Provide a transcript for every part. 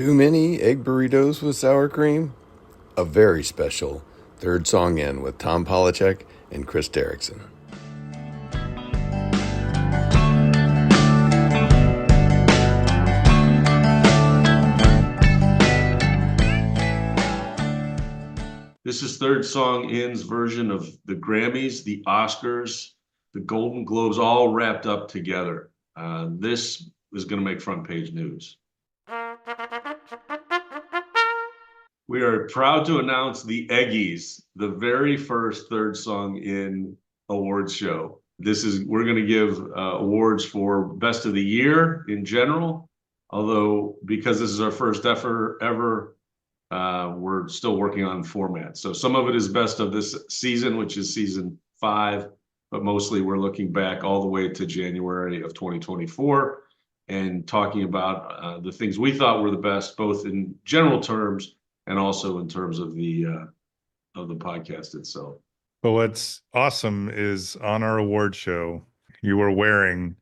Too many egg burritos with sour cream? A very special third song in with Tom Polachek and Chris Derrickson. This is Third Song In's version of the Grammys, the Oscars, the Golden Globes, all wrapped up together. This is going to make front page news. We are proud to announce the Eggies, the very first Third Song In awards show. We're going to give awards for Best of the Year in general, although because this is our first ever, we're still working on format. So some of it is best of this season, which is season 5, but mostly we're looking back all the way to January of 2024 and talking about the things we thought were the best, both in general terms and also in terms of the podcast itself. But what's awesome is on our award show, you were wearing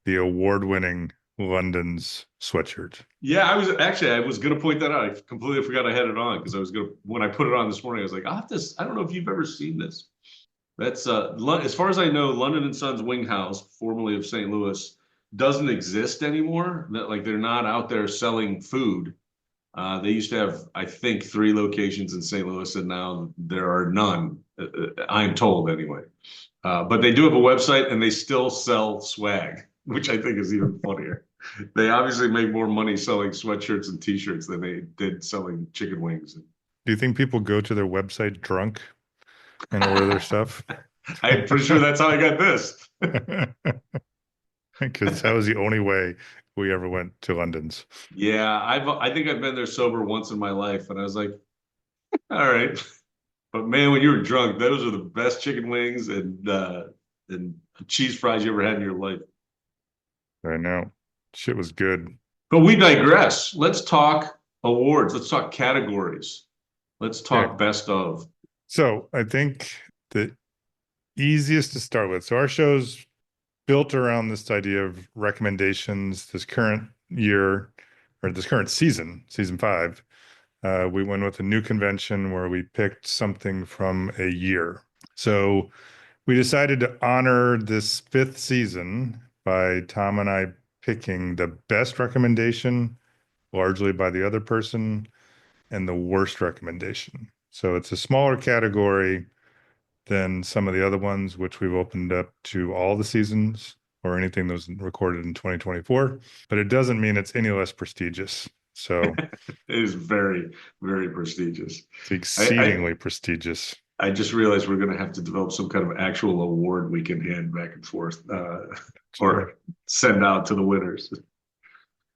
the award-winning London's sweatshirt. Yeah, I was going to point that out. I completely forgot I had it on because when I put it on this morning, I was like, I don't know if you've ever seen this. That's as far as I know, London and Sons Wing House, formerly of St. Louis, doesn't exist anymore. They're not out there selling food. They used to have, I think, 3 locations in St. Louis, and now there are none. I'm told anyway. But they do have a website, and they still sell swag, which I think is even funnier. They obviously make more money selling sweatshirts and T-shirts than they did selling chicken wings. Do you think people go to their website drunk and order their stuff? I'm pretty sure that's how I got this. Because that was the only way we ever went to London's. Yeah, I think I've been there sober once in my life, and I was like, all right. But man, when you were drunk, those are the best chicken wings and cheese fries you ever had in your life. I know. Shit was good. But we digress. Let's talk awards. Let's talk categories. Let's talk best of. So I think the easiest to start with. So our show's built around this idea of recommendations this current year, or this current season, season 5. We went with a new convention where we picked something from a year. So we decided to honor this 5th season by Tom and I picking the best recommendation, largely by the other person, and the worst recommendation. So it's a smaller category than some of the other ones, which we've opened up to all the seasons or anything that was recorded in 2024. But it doesn't mean it's any less prestigious. So it is very, very prestigious. It's exceedingly prestigious. I just realized we're going to have to develop some kind of actual award we can hand back and forth or send out to the winners.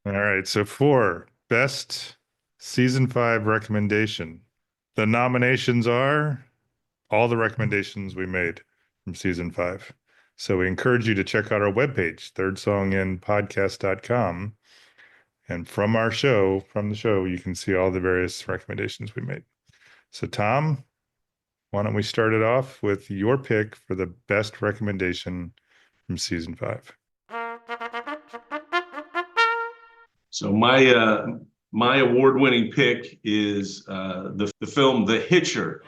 All right. So for best season 5 recommendation, the nominations are all the recommendations we made from season 5. So we encourage you to check out our webpage, thirdsonginpodcast.com. And from the show, you can see all the various recommendations we made. So Tom, why don't we start it off with your pick for the best recommendation from season 5? So my award-winning pick is the film The Hitcher.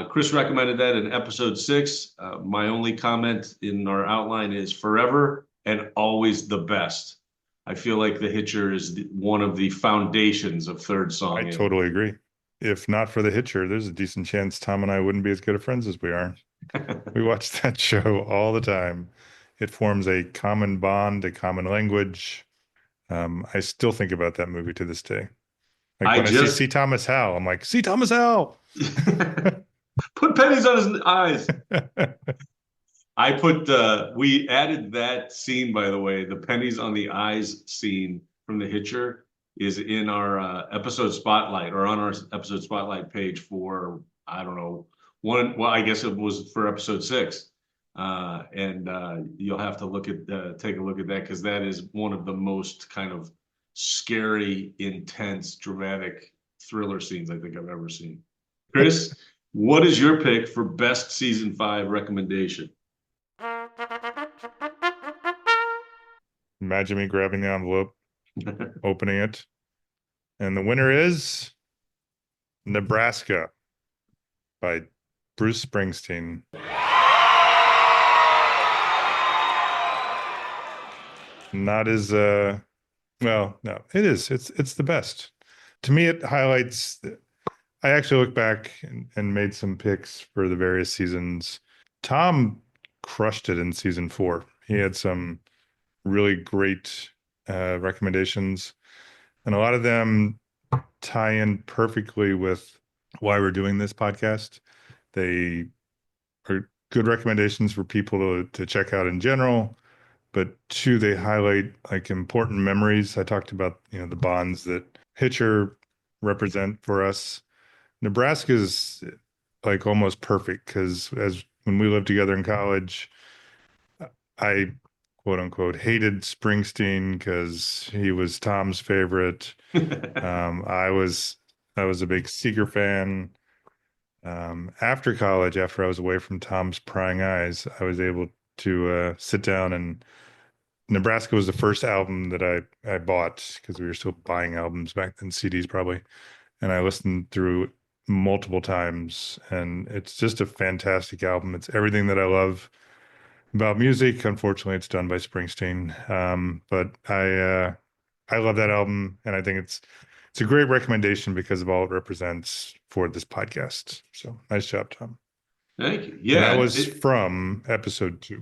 Chris recommended that in episode 6. My only comment in our outline is forever and always the best. I feel like The Hitcher is one of the foundations of Third Song. I totally agree. If not for The Hitcher, there's a decent chance Tom and I wouldn't be as good of friends as we are. We watch that show all the time. It forms a common bond, a common language. I still think about that movie to this day. Like when I see Thomas Howell, I'm like, see Thomas Howell. Put pennies on his eyes. We added that scene, by the way, the pennies on the eyes scene from The Hitcher is in our episode spotlight or on our episode spotlight page for, I don't know, I guess it was for episode 6. And you'll have to take a look at that because that is one of the most kind of scary, intense, dramatic thriller scenes I think I've ever seen. Chris, what is your pick for best season 5 recommendation? Imagine me grabbing the envelope, opening it. And the winner is Nebraska by Bruce Springsteen. Not as well, no, it is. It's the best. To me, it highlights. I actually looked back and made some picks for the various seasons. Tom crushed it in season 4. He had some really great recommendations, and a lot of them tie in perfectly with why we're doing this podcast. They are good recommendations for people to check out in general, but 2, they highlight like important memories. I talked about, the bonds that Hitcher represent for us. Nebraska's like almost perfect because as when we lived together in college, I quote unquote hated Springsteen because he was Tom's favorite. I was a big Seeger fan. After college, after I was away from Tom's prying eyes, I was able to sit down, and Nebraska was the first album that I bought because we were still buying albums back then, CDs probably, and I listened through it multiple times, and it's just a fantastic album. It's everything that I love about music. Unfortunately, it's done by Springsteen, but I love that album, and I think it's a great recommendation because of all it represents for this podcast. So nice job, Tom. Thank you. And that Yeah, was from episode 2.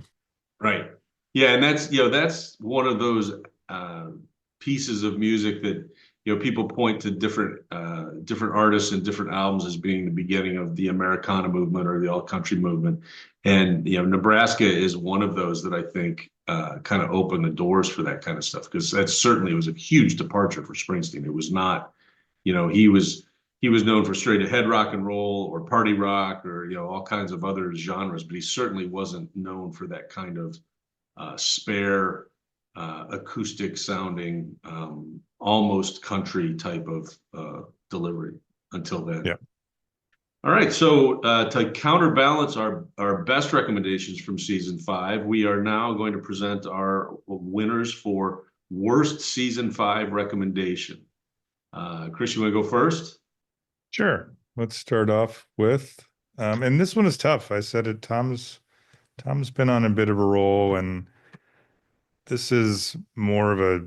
right. Yeah, and that's one of those pieces of music that people point to different artists and different albums as being the beginning of the Americana movement or the alt country movement, and Nebraska is one of those that I think kind of opened the doors for that kind of stuff, because that certainly was a huge departure for Springsteen. It was not, he was known for straight ahead rock and roll or party rock or all kinds of other genres, but he certainly wasn't known for that kind of spare, acoustic sounding, almost country type of delivery until then. Yeah. All right, so to counterbalance our best recommendations from season 5, we are now going to present our winners for worst season 5 recommendation. Chris, you want to go first? Sure. Let's start off with, and this one is tough. I said it. Tom's been on a bit of a roll, and this is more of a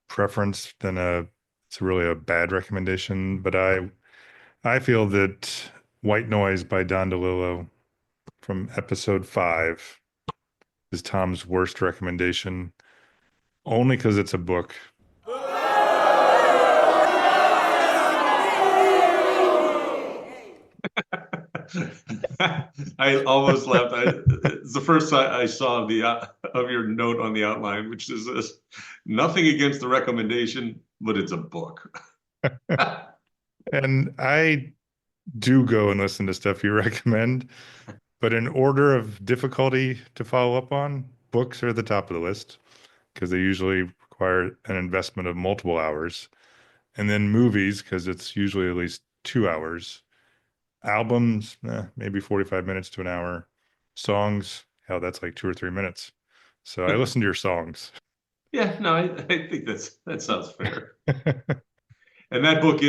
preference than it's really a bad recommendation. But I feel that White Noise by Don DeLillo from episode 5 is Tom's worst recommendation, only because it's a book. I almost left. It's the first I saw of your note on the outline, which is this: nothing against the recommendation, but it's a book. And I do go and listen to stuff you recommend, but in order of difficulty to follow up on, books are at the top of the list because they usually require an investment of multiple hours. And then movies, because it's usually at least 2 hours. Albums, maybe 45 minutes to an hour. Songs, hell, that's like 2 or 3 minutes. So I listen to your songs. Yeah, no, I think that sounds fair. And that book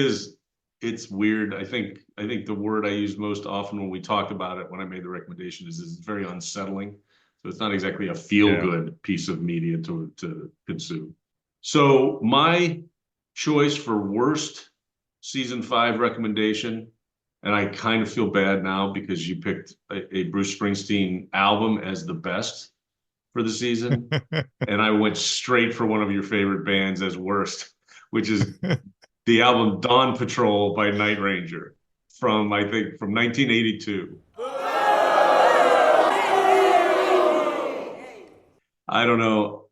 it's weird. I think the word I use most often when we talked about it, when I made the recommendation, is it's very unsettling. So it's not exactly a feel-good piece of media to consume. So my choice for worst season 5 recommendation, and I kind of feel bad now because you picked a Bruce Springsteen album as the best for the season, and I went straight for one of your favorite bands as worst, which is the album Dawn Patrol by Night Ranger from 1982. I don't know.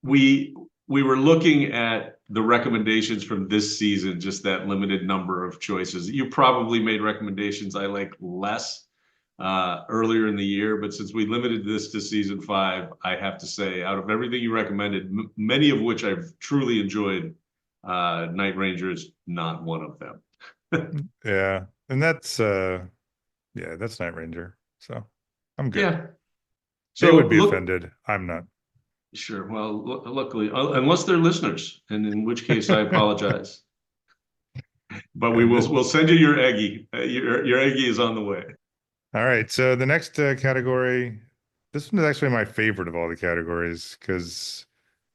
We were looking at the recommendations from this season, just that limited number of choices. You probably made recommendations I like less earlier in the year, but since we limited this to season 5, I have to say, out of everything you recommended, many of which I've truly enjoyed, Night Ranger is not one of them. Yeah. And that's Night Ranger. So I'm good. Yeah. They So would be offended. I'm not. Sure. Well, luckily, unless they're listeners, and in which case I apologize. But And this, we'll send you your Eggie. Your Eggie is on the way. all right. So the next category, this one is actually my favorite of all the categories because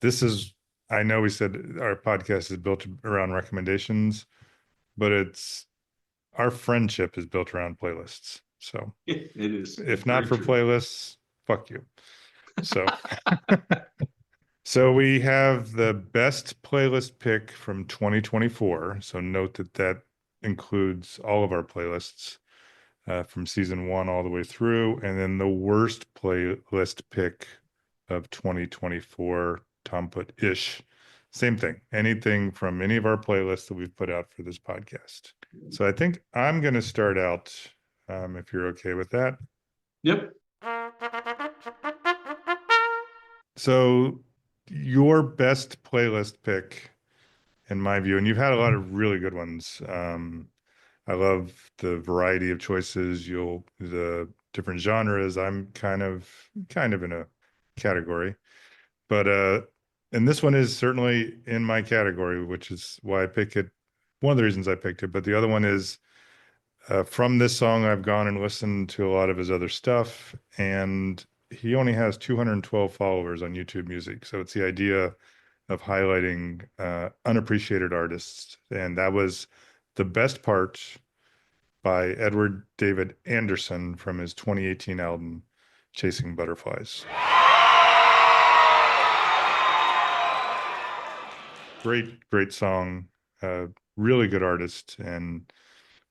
this is, I know we said our podcast is built around recommendations, but our friendship is built around playlists. So It is. It's if not very for true. playlists, fuck you. So, so we have the best playlist pick from 2024. So note that that includes all of our playlists from season one all the way through. And then the worst playlist pick of 2024, Tom put ish. Same thing. Anything from any of our playlists that we've put out for this podcast. So I think I'm going to start out, if you're okay with that. Yep. So your best playlist pick, in my view, and you've had a lot of really good ones. I love the variety of choices. The different genres. I'm kind of in a category, but and this one is certainly in my category, which is why I pick it. One of the reasons I picked it, but the other one is from this song, I've gone and listened to a lot of his other stuff, and he only has 212 followers on YouTube Music. So it's the idea of highlighting unappreciated artists. And that was the best part by Edward David Anderson from his 2018 album, Chasing Butterflies. Great song. Really good artist. And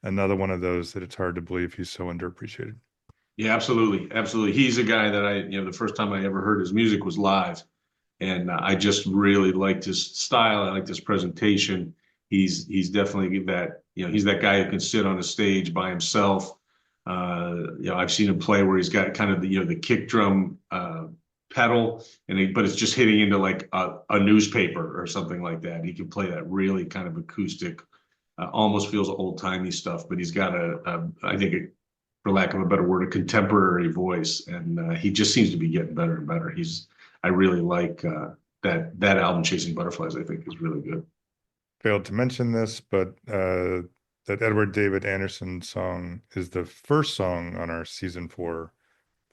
another one of those that it's hard to believe he's so underappreciated. Yeah, absolutely. Absolutely. He's a guy that the first time I ever heard his music was live. And I just really liked his style. I liked his presentation. He's definitely he's that guy who can sit on a stage by himself. I've seen him play where he's got kind of the kick drum pedal, but it's just hitting into like a newspaper or something like that. He can play that really kind of acoustic, almost feels old timey stuff. But he's got I think, for lack of a better word, a contemporary voice, and he just seems to be getting better and better. I really like that album, Chasing Butterflies. I think is really good. Failed to mention this, but that Edward David Anderson song is the first song on our season 4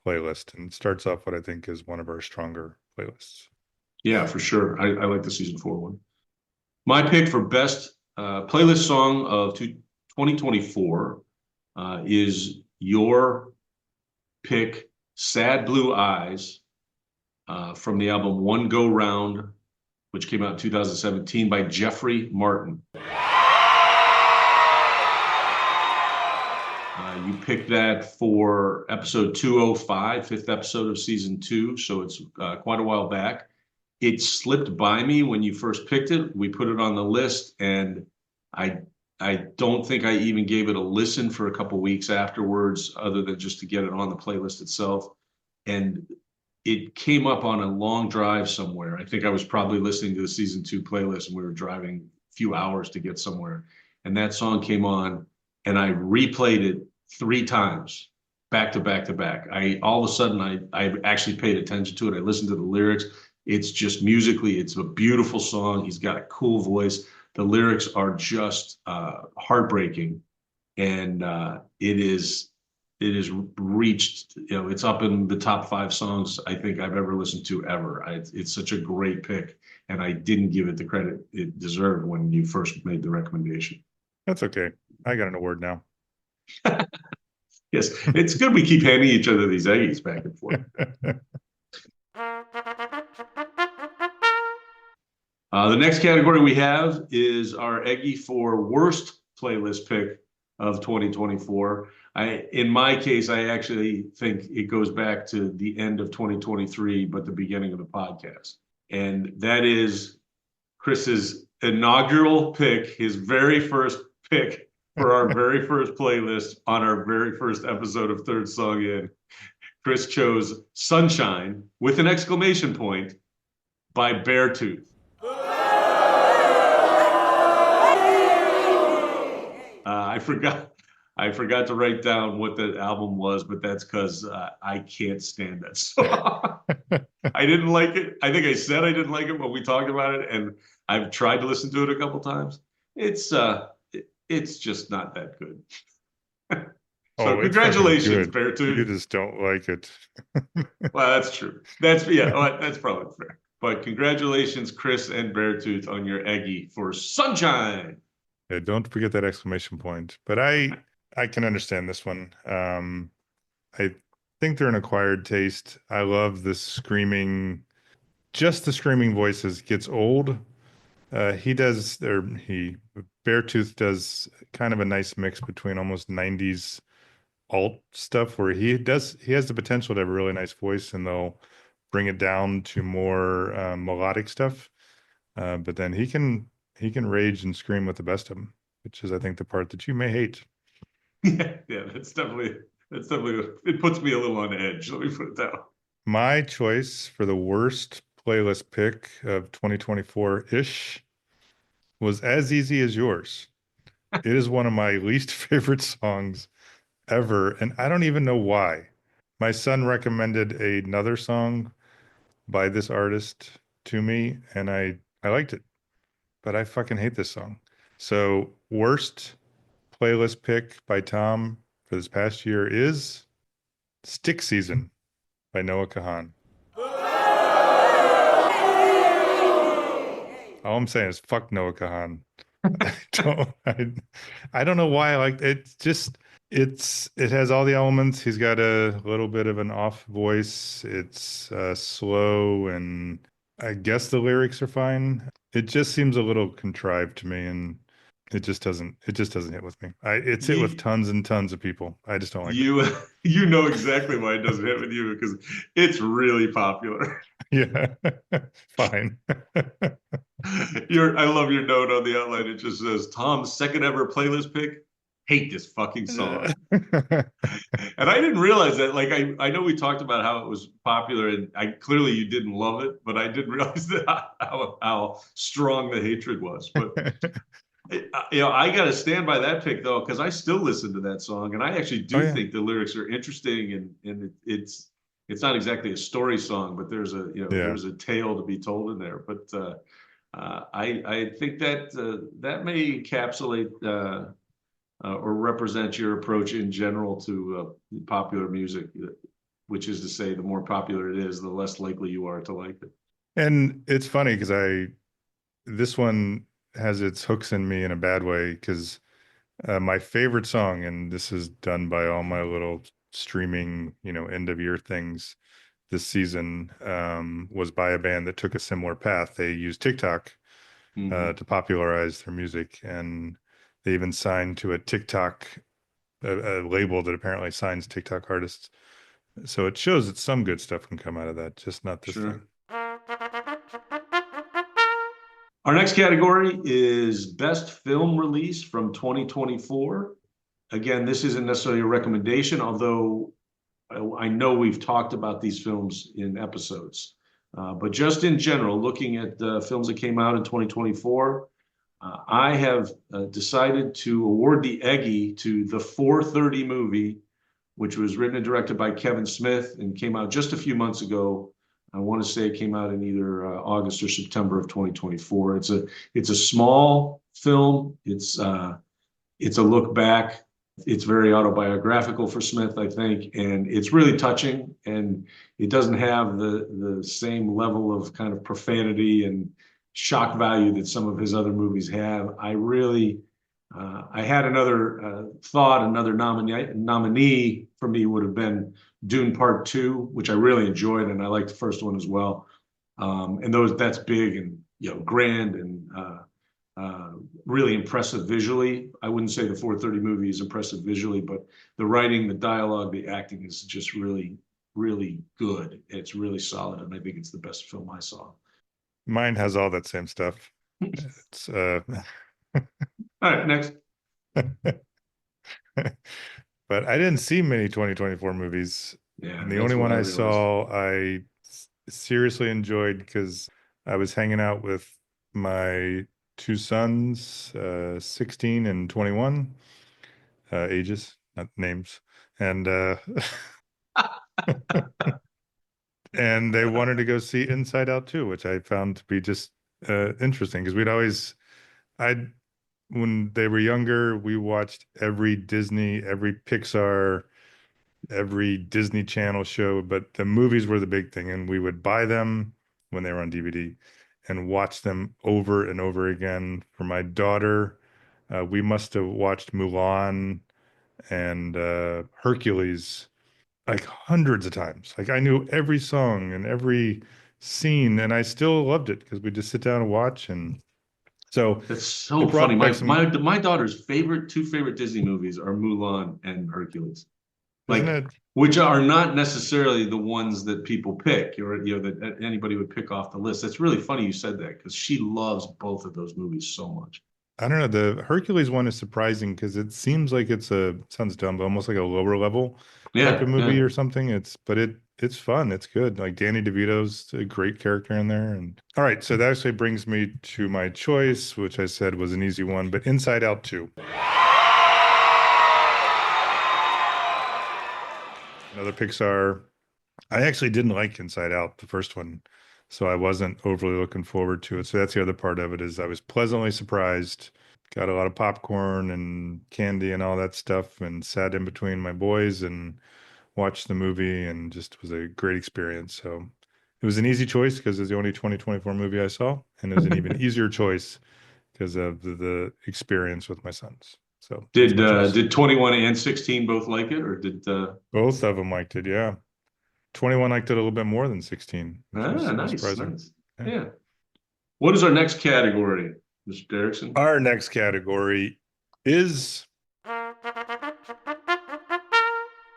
playlist, and it starts off what I think is one of our stronger playlists. Yeah, for sure. I like the season 4 one. My pick for best playlist song of 2024 is your pick, Sad Blue Eyes, from the album One Go Round, which came out in 2017 by Jeffrey Martin. You picked that for episode 205, fifth episode of season 2, so it's quite a while back. It slipped by me when you first picked it. We put it on the list, and I don't think I even gave it a listen for a couple weeks afterwards, other than just to get it on the playlist itself. And it came up on a long drive somewhere. I think I was probably listening to the season 2 playlist, and we were driving a few hours to get somewhere. And that song came on, and I replayed it 3 times, back to back to back. All of a sudden I actually paid attention to it. I listened to the lyrics. It's just musically, it's a beautiful song. He's got a cool voice. The lyrics are just heartbreaking, and it is reached. It's up in the top 5 songs I think I've ever listened to ever. It's such a great pick, and I didn't give it the credit it deserved when you first made the recommendation. That's okay. I got an award now. Yes, it's good we keep handing each other these Eggies back and forth. The next category we have is our Eggie for worst playlist pick of 2024. In my case, I actually think it goes back to the end of 2023, but the beginning of the podcast. And that is Chris's inaugural pick, his very first pick for our very first playlist on our very first episode of Third Song In. Chris chose Sunshine with an exclamation point by Beartooth. I forgot to write down what the album was, but that's because I can't stand that song. I didn't like it. I think I said I didn't like it when we talked about it, and I've tried to listen to it a couple times. It's just not that good. So Oh, it's fucking congratulations, good. You Beartooth. just don't like it. Well, that's true. That's probably fair. But congratulations, Chris and Beartooth, on your Eggie for Sunshine. Yeah, don't forget that exclamation point. But I can understand this one. I think they're an acquired taste. I love the screaming, just the screaming voices gets old. He Beartooth does kind of a nice mix between almost 90s alt stuff where he has the potential to have a really nice voice and they'll bring it down to more melodic stuff. But then he can rage and scream with the best of them, which is I think the part that you may hate. Yeah, that's definitely it puts me a little on edge. Let me put it that way. My choice for the worst playlist pick of 2024-ish was as easy as yours. It is one of my least favorite songs ever, and I don't even know why. My son recommended another song by this artist to me, and I liked it, but I fucking hate this song. So, worst playlist pick by Tom for this past year is Stick Season by Noah Kahan. All I'm saying is fuck Noah Kahan. I don't I don't know why I like it. It has all the elements. He's got a little bit of an off voice. It's slow and I guess the lyrics are fine. It just seems a little contrived to me and it just doesn't hit with me. It's hit with You tons and tons of people. I just don't like it. you you know exactly why it doesn't hit with you because it's really popular. Yeah. Fine. I love your note on the outline. It just says Tom's second ever playlist pick. Hate this fucking song. And I didn't realize that. Like I know we talked about how it was popular, and I clearly you didn't love it, but I didn't realize that how strong the hatred was. But I got to stand by that pick though, because I still listen to that song, and I actually Oh do yeah. think the lyrics are interesting, and it's not exactly a story song, but Yeah. there's a tale to be told in there. But I think that that may encapsulate or represent your approach in general to popular music, which is to say, the more popular it is, the less likely you are to like it. And it's funny because this one has its hooks in me in a bad way because my favorite song, and this is done by all my little streaming, end of year things this season, was by a band that took a similar path. They used TikTok Hmm. to popularize their music, and they even signed to a TikTok a label that apparently signs TikTok artists. So it shows that some good stuff can come out of that, just not this thing. Sure. Our next category is Best Film Release from 2024. Again, this isn't necessarily a recommendation, although I know we've talked about these films in episodes. But just in general, looking at the films that came out in 2024, I have decided to award the Eggie to the 4:30 movie, which was written and directed by Kevin Smith and came out just a few months ago. I want to say it came out in either August or September of 2024. It's a small film. It's a look back. It's very autobiographical for Smith, I think, and it's really touching. And it doesn't have the same level of kind of profanity and shock value that some of his other movies have. I had another thought, another nominee for me would have been Dune Part Two, which I really enjoyed, and I liked the first one as well. And that's big and grand and really impressive visually. I wouldn't say the 4:30 movie is impressive visually, but the writing, the dialogue, the acting is just really, really good. It's really solid, and I think it's the best film I saw. Mine has all that same stuff. It's All right, next. but I didn't see many 2024 movies. Yeah, And the that's only what one I I realized. saw seriously enjoyed because I was hanging out with my two sons, 16 and 21, ages, not names. And and they wanted to go see Inside Out too, which I found to be just interesting because I when they were younger, we watched every Disney, every Pixar, every Disney Channel show, but the movies were the big thing, and we would buy them when they were on DVD and watch them over and over again. For my daughter, we must have watched Mulan and Hercules like hundreds of times. Like I knew every song and every scene, and I still loved it because we just sit down and watch. And so That's it so funny. brought My back some, my daughter's two favorite Disney movies are Mulan and Hercules. isn't Like, it? which are not necessarily the ones that people pick, or that anybody would pick off the list. That's really funny you said that, because she loves both of those movies so much. I don't know. The Hercules one is surprising because it seems like sounds dumb, but almost like a lower level type of Yeah, movie yeah. or something. It's fun. It's good. Like Danny DeVito's a great character in there. And all right, so that actually brings me to my choice, which I said was an easy one, but Inside Out 2. Another Pixar. I actually didn't like Inside Out, the first one, so I wasn't overly looking forward to it. So that's the other part of it is I was pleasantly surprised. Got a lot of popcorn and candy and all that stuff, and sat in between my boys and watched the movie, and just was a great experience. So it was an easy choice because it's the only 2024 movie I saw, and it was an even easier choice because of the experience with my sons. So that's my choice. Did 21 and 16 both like it, or did Both of them liked it, yeah. 21 liked it a little bit more than 16, which was nice, surprising. nice. Yeah. Yeah. What is our next category, Mr. Derrickson? Our next category is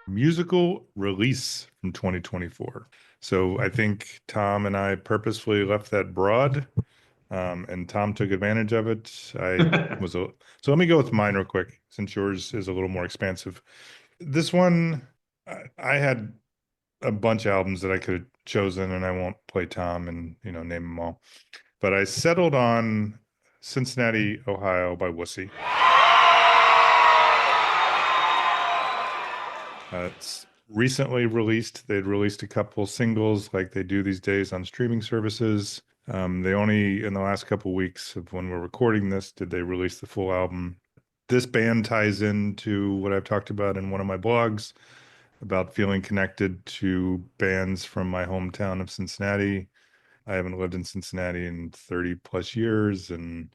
musical release from 2024. So I think Tom and I purposefully left that broad, and Tom took advantage of it. So let me go with mine real quick, since yours is a little more expansive. This one, I had a bunch of albums that I could have chosen, and I won't play Tom and name them all. But I settled on Cincinnati, Ohio by Wussy. It's recently released. They'd released a couple singles like they do these days on streaming services. They only, in the last couple weeks of when we're recording this, did they release the full album. This band ties into what I've talked about in one of my blogs about feeling connected to bands from my hometown of Cincinnati. I haven't lived in Cincinnati in 30 plus years and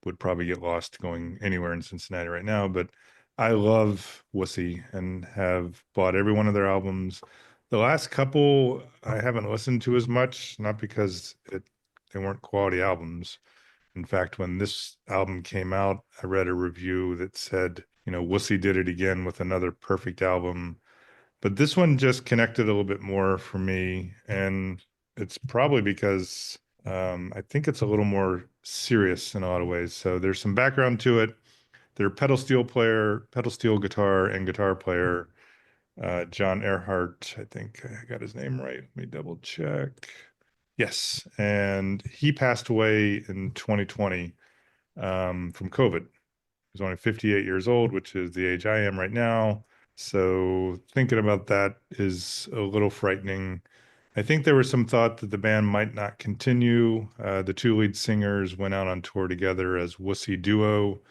would probably get lost going anywhere in Cincinnati right now, but I love Wussy and have bought every one of their albums. The last couple I haven't listened to as much, not because they weren't quality albums. In fact, when this album came out, I read a review that said, Wussy did it again with another perfect album. But this one just connected a little bit more for me. And it's probably because I think it's a little more serious in a lot of ways. So there's some background to it. Their pedal steel guitar and guitar player, John Earhart, I think I got his name right. Let me double check. Yes. And he passed away in 2020 from COVID. He was only 58 years old, which is the age I am right now. So thinking about that is a little frightening. I think there was some thought that the band might not continue. The two lead singers went out on tour together as Wussy Duo.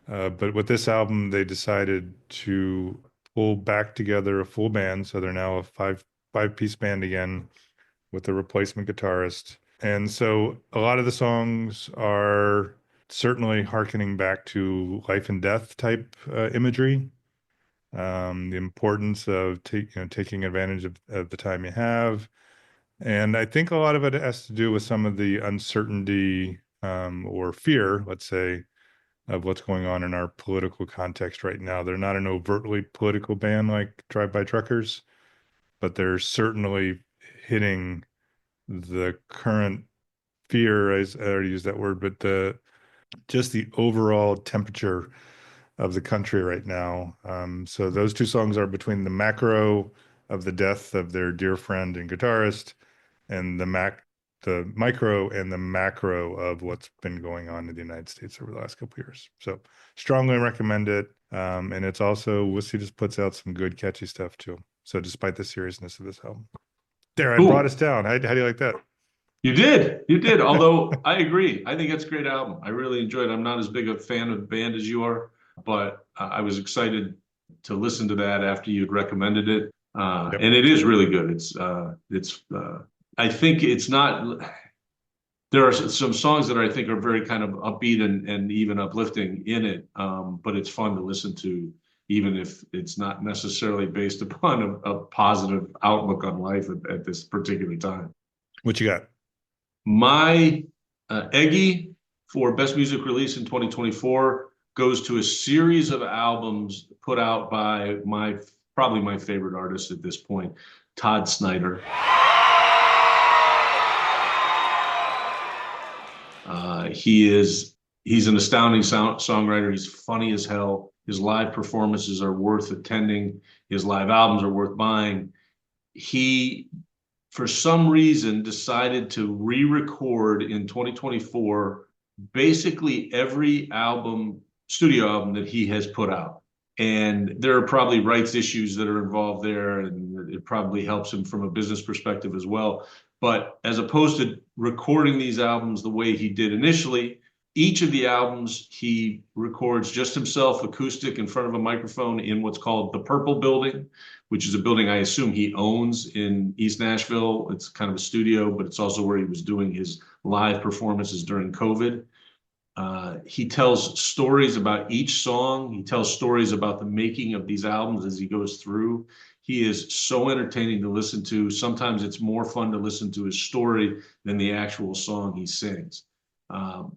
But with this album, they decided to pull back together a full band. So they're now a five-piece band again with a replacement guitarist. And so a lot of the songs are certainly hearkening back to life and death type imagery, the importance of taking advantage of the time you have. And I think a lot of it has to do with some of the uncertainty or fear, let's say, of what's going on in our political context right now. They're not an overtly political band like Drive By Truckers, but they're certainly hitting the current fear, as I already used that word, but just the overall temperature of the country right now. So those two songs are between the macro of the death of their dear friend and guitarist, and the micro and the macro of what's been going on in the United States over the last couple of years. So strongly recommend it. And it's also Wussy just puts out some good catchy stuff too. So despite the seriousness of this album, There, I brought Cool. us down. How do you like that? You did. You did. Although I agree. I think it's a great album. I really enjoyed it. I'm not as big a fan of the band as you are, but I was excited to listen to that after you'd recommended it. Yep. And it is really good. I think it's not, there are some songs that I think are very kind of upbeat and even uplifting in it. But it's fun to listen to, even if it's not necessarily based upon a positive outlook on life at this particular time. What you got? My Eggie for Best Music Release in 2024 goes to a series of albums put out by probably my favorite artist at this point, Todd Snyder. He's an astounding songwriter. He's funny as hell. His live performances are worth attending. His live albums are worth buying. He, for some reason, decided to re-record in 2024 basically every studio album that he has put out. And there are probably rights issues that are involved there, and it probably helps him from a business perspective as well. But as opposed to recording these albums the way he did initially, each of the albums he records just himself, acoustic, in front of a microphone in what's called the Purple Building, which is a building I assume he owns in East Nashville. It's kind of a studio, but it's also where he was doing his live performances during COVID. He tells stories about each song. He tells stories about the making of these albums as he goes through. He is so entertaining to listen to. Sometimes it's more fun to listen to his story than the actual song he sings.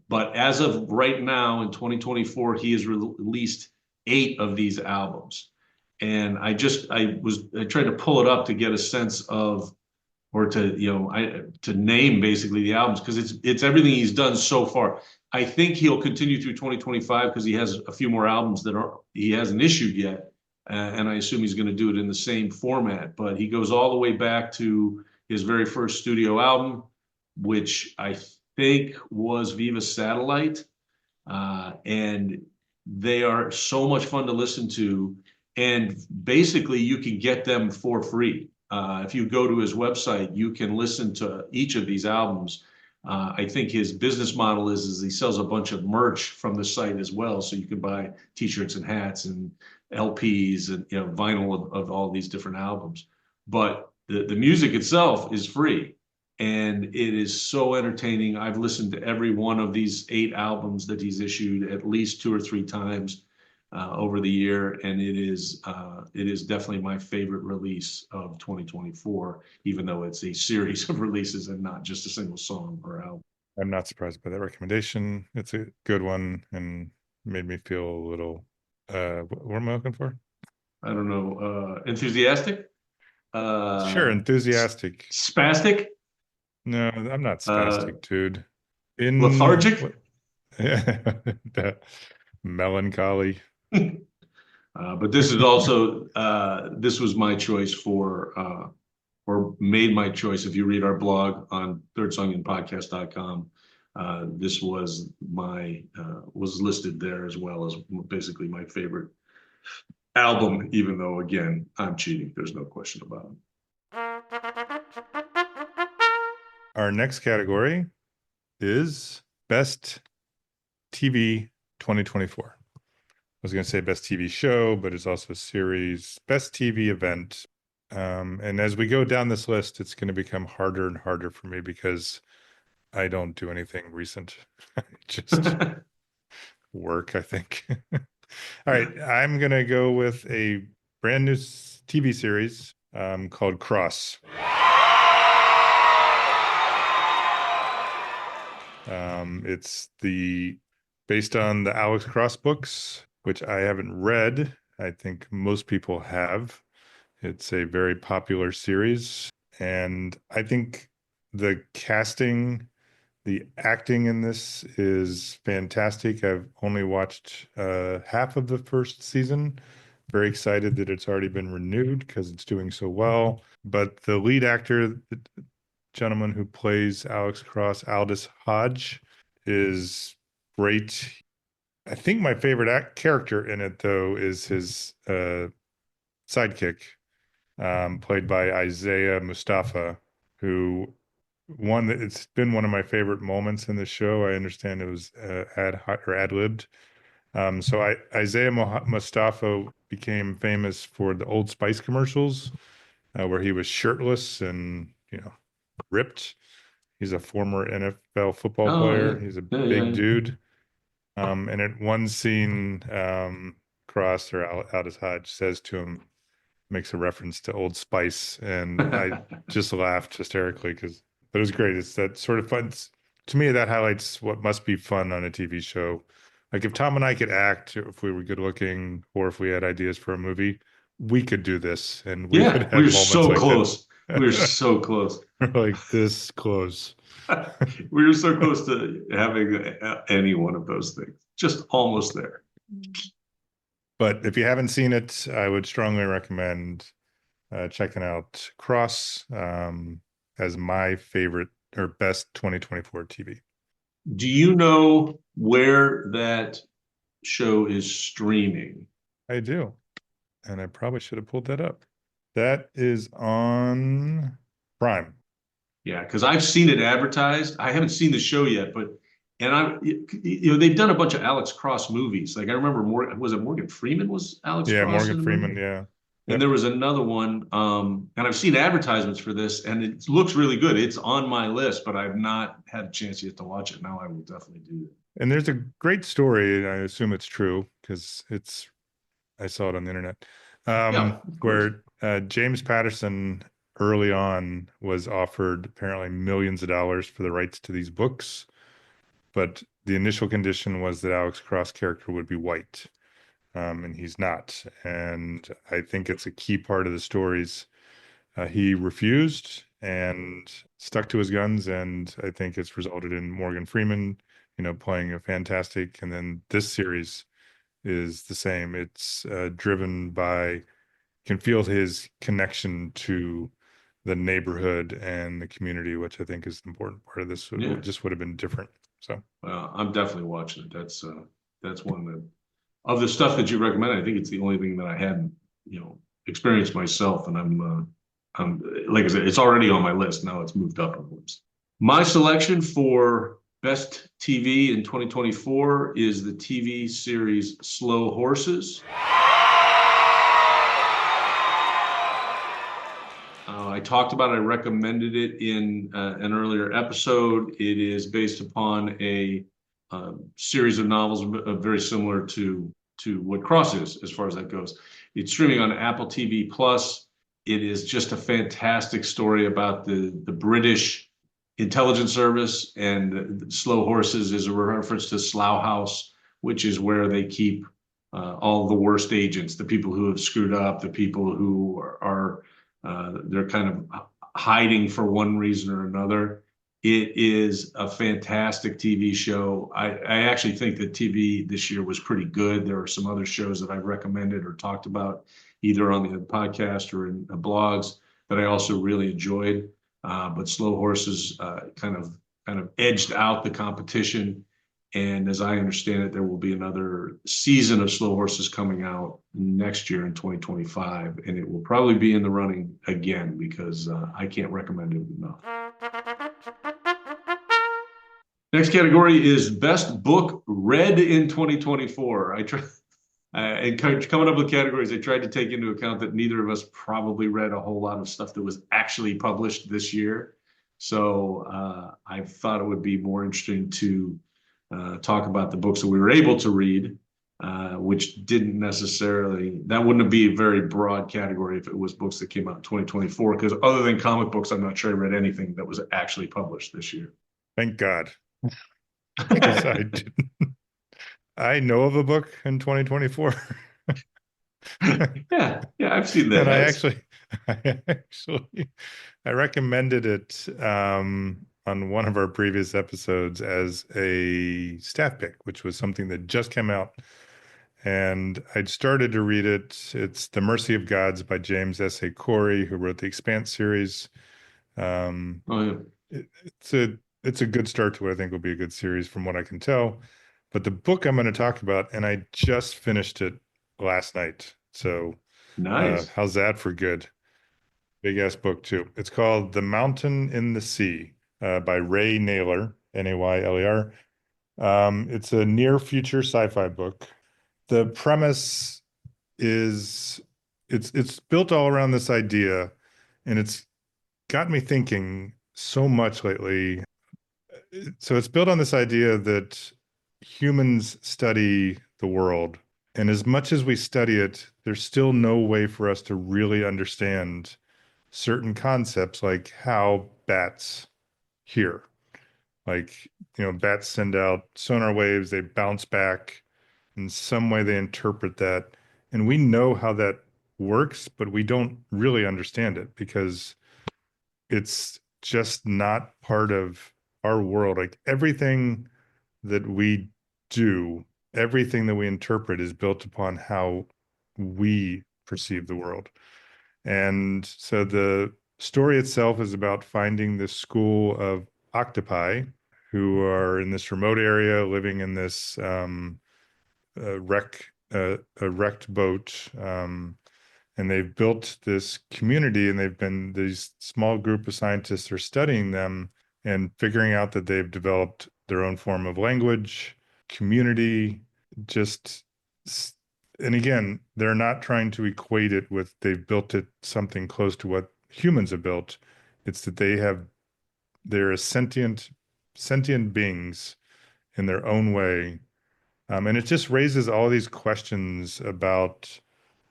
But as of right now in 2024, he has released 8 of these albums. And I tried to pull it up to get a sense of, or to name basically the albums, because it's everything he's done so far. I think he'll continue through 2025 because he has a few more albums he hasn't issued yet. And I assume he's going to do it in the same format, but he goes all the way back to his very first studio album, which I think was Viva Satellite. And they are so much fun to listen to. And basically you can get them for free. If you go to his website, you can listen to each of these albums. I think his business model is he sells a bunch of merch from the site as well. So you can buy t-shirts and hats and LPs and vinyl of all these different albums. But the music itself is free. And it is so entertaining. I've listened to every one of these 8 albums that he's issued at least 2 or 3 times over the year, and it is definitely my favorite release of 2024, even though it's a series of releases and not just a single song or album. I'm not surprised by that recommendation. It's a good one and made me feel a little, what am I looking for? I don't know, enthusiastic? Sure, enthusiastic. Spastic? No, I'm not spastic, dude. Lethargic? That melancholy. But this is also this was my choice or made my choice. If you read our blog on thirdsonginpodcast.com, this was was listed there as well as basically my favorite album, even though again I'm cheating. There's no question about it. Our next category is Best TV 2024. I was going to say Best TV Show, but it's also a series. Best TV Event. And as we go down this list, it's going to become harder and harder for me because I don't do anything recent. Just work, I think. All right, I'm going to go with a brand new TV series called Cross. It's based on the Alex Cross books, which I haven't read. I think most people have. It's a very popular series, and I think the casting, the acting in this is fantastic. I've only watched half of the first season. Very excited that it's already been renewed because it's doing so well. But the lead actor, the gentleman who plays Alex Cross, Aldous Hodge, is great. I think my favorite character in it, though, is his sidekick, played by Isaiah Mustafa. who it's been one of my favorite moments in the show. I understand it was ad-libbed. Isaiah Mustafa became famous for the Old Spice commercials, where he was shirtless and, ripped. He's a former NFL football Oh yeah, player. He's a yeah, yeah, big yeah. dude. And at one scene, Cross or Aldous Hodge says to him, makes a reference to Old Spice, and I just laughed hysterically but it was great. It's that sort of fun. To me, that highlights what must be fun on a TV show. Like if Tom and I could act, if we were good looking, or if we had ideas for a movie, we could do this, and we could Yeah, we have were moments so like that. close. We were so close. Like this close. We were so close to having any one of those things. Just almost there. But if you haven't seen it, I would strongly recommend checking out Cross as my favorite or best 2024 TV. Do you know where that show is streaming? I do. And I probably should have pulled that up. That is on Prime. Yeah, because I've seen it advertised. I haven't seen the show yet, but they've done a bunch of Alex Cross movies. Like I remember was it Morgan Freeman was Alex Yeah, Cross Morgan in a Freeman. movie? Yeah. And Yep. there was another one, and I've seen advertisements for this, and it looks really good. It's on my list, but I've not had a chance yet to watch it. Now I will definitely do it. And there's a great story, and I assume it's true because I saw it on the internet, Yeah, of course. where James Patterson early on was offered apparently millions of dollars for the rights to these books, but the initial condition was that Alex Cross character would be white, and he's not. And I think it's a key part of the stories. He refused and stuck to his guns, and I think it's resulted in Morgan Freeman, playing a fantastic. And then this series is the same. It's driven by, can feel his connection to the neighborhood and the community, which I think is an important part of this. Yeah. It just would have been different. So I'm definitely watching it. That's one that of the stuff that you recommend. I think it's the only thing that I hadn't, experienced myself, and I'm like I said, it's already on my list. Now it's moved up on the list. My selection for best TV in 2024 is the TV series Slow Horses. I talked about it. I recommended it in an earlier episode. It is based upon a series of novels very similar to what Cross is, as far as that goes. It's streaming on Apple TV Plus. It is just a fantastic story about the British intelligence service, and Slow Horses is a reference to Slough House, which is where they keep all the worst agents, the people who have screwed up, the people who are they're kind of hiding for one reason or another. It is a fantastic TV show. I actually think that TV this year was pretty good. There are some other shows that I've recommended or talked about either on the podcast or in blogs that I also really enjoyed. But Slow Horses kind of edged out the competition. And as I understand it, there will be another season of Slow Horses coming out next year in 2025, and it will probably be in the running again because I can't recommend it enough. Next category is best book read in 2024. And coming up with categories, I tried to take into account that neither of us probably read a whole lot of stuff that was actually published this year. So I thought it would be more interesting to talk about the books that we were able to read, which didn't necessarily, that wouldn't be a very broad category if it was books that came out in 2024, because other than comic books, I'm not sure I read anything that was actually published this year. thank God. Because I didn't. I know of a book in 2024. Yeah, I've seen that. And I recommended it on one of our previous episodes as a staff pick, which was something that just came out. And I'd started to read it. It's The Mercy of Gods by James S.A. Corey, who wrote the Expanse series. Oh, yeah. It's a good start to what I think will be a good series from what I can tell. But the book I'm going to talk about, and I just finished it last night. So Nice. how's that for good? Big ass book too. It's called The Mountain in the Sea by Ray Naylor, Nayler. It's a near future sci-fi book. The premise is it's built all around this idea, and it's got me thinking so much lately. So it's built on this idea that humans study the world, and as much as we study it, there's still no way for us to really understand certain concepts like how bats hear. Like, bats send out sonar waves, they bounce back. In some way, they interpret that. And we know how that works, but we don't really understand it because it's just not part of our world. Like everything that we do, everything that we interpret is built upon how we perceive the world. And so the story itself is about finding this school of octopi who are in this remote area living in this a wrecked boat. And they've built this community, and these small group of scientists are studying them and figuring out that they've developed their own form of language, community, just, and again, they're not trying to equate it with they've built it something close to what humans have built. It's that they're a sentient beings in their own way. And it just raises all these questions about